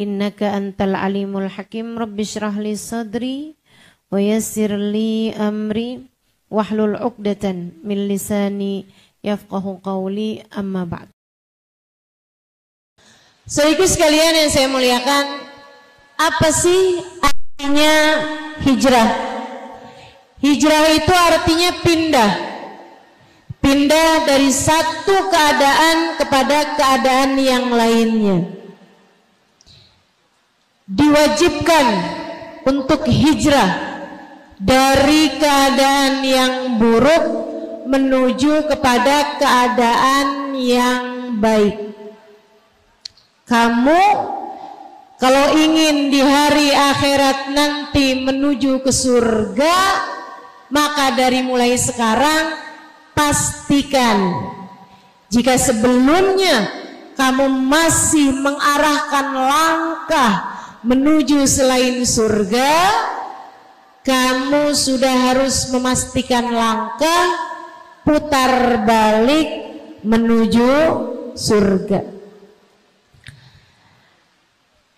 innaka antal alimul hakim. Rabbi shrah li sadri wa yassir li amri wahlul 'uqdatan min lisani yafqahu qawli, amma ba'd. Saudaraku sekalian yang saya muliakan, apa sih artinya hijrah? Hijrah itu artinya pindah. Pindah dari satu keadaan kepada keadaan yang lainnya. Diwajibkan untuk hijrah dari keadaan yang buruk menuju kepada keadaan yang baik. Kamu kalau ingin di hari akhirat nanti menuju ke surga, maka dari mulai sekarang pastikan jika sebelumnya kamu masih mengarahkan langkah menuju selain surga, kamu sudah harus memastikan langkah putar balik menuju surga.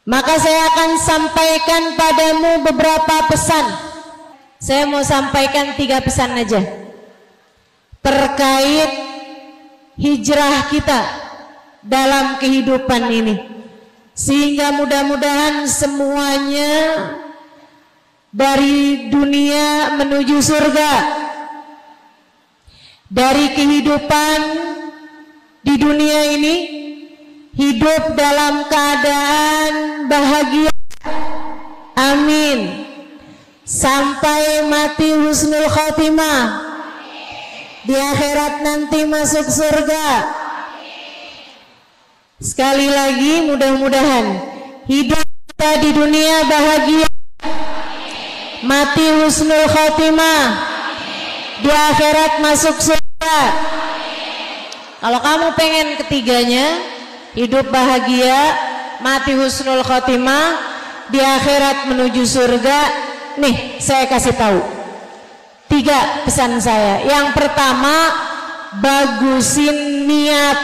Maka saya akan sampaikan padamu beberapa pesan. Saya mau sampaikan 3 pesan aja terkait hijrah kita dalam kehidupan ini, sehingga mudah-mudahan semuanya dari dunia menuju surga, dari kehidupan di dunia ini hidup dalam keadaan bahagia, amin, sampai mati husnul khotimah, di akhirat nanti masuk surga. Sekali lagi mudah-mudahan hidup kita di dunia bahagia, mati husnul khotimah, di akhirat masuk surga. Kalau kamu pengen ketiganya, hidup bahagia, mati husnul khotimah, di akhirat menuju surga, nih saya kasih tahu 3 pesan saya. Yang pertama, bagusin niat.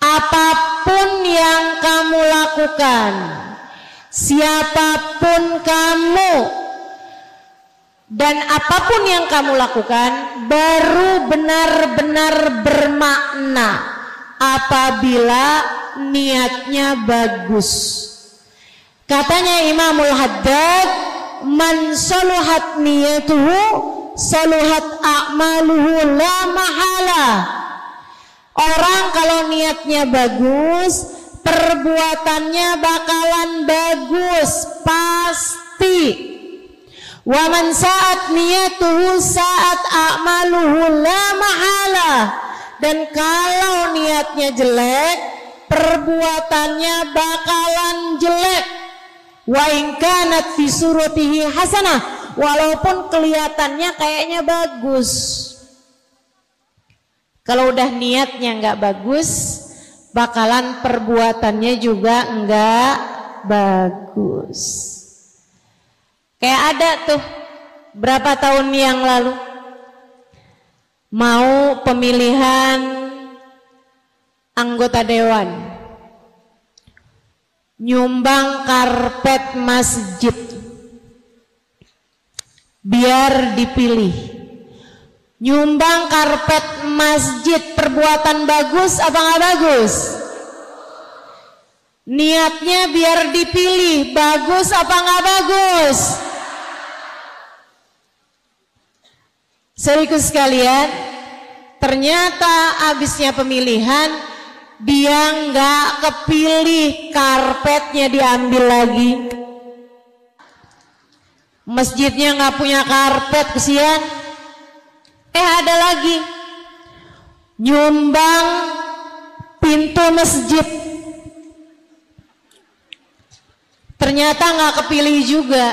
Apapun yang kamu lakukan, siapapun kamu, dan apapun yang kamu lakukan baru benar-benar bermakna apabila niatnya bagus. Katanya Imamul Haddad, man saluhat niyatuhu saluhat a'maluhu la mahala. Orang kalau niatnya bagus, perbuatannya bakalan bagus pasti. Wa man sa'at niyatuhu sa'at a'maluhu la mahala. Dan kalau niatnya jelek, perbuatannya bakalan jelek. Wa in kanat fi suratihi hasanah, walaupun kelihatannya kayaknya bagus. Kalau udah niatnya nggak bagus, bakalan perbuatannya juga nggak bagus. Kayak ada tuh berapa tahun yang lalu mau pemilihan anggota dewan, nyumbang karpet masjid biar dipilih. Nyumbang karpet masjid, perbuatan bagus apa nggak bagus? Niatnya biar dipilih, bagus apa nggak bagus? Saudaraku sekalian, ternyata abisnya pemilihan dia nggak kepilih, karpetnya diambil lagi. Masjidnya nggak punya karpet, kesian. Ada lagi nyumbang pintu masjid, ternyata nggak kepilih juga.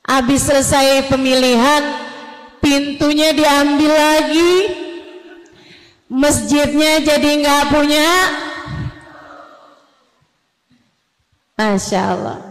Habis selesai pemilihan, pintunya diambil lagi, masjidnya jadi nggak punya. Masya Allah.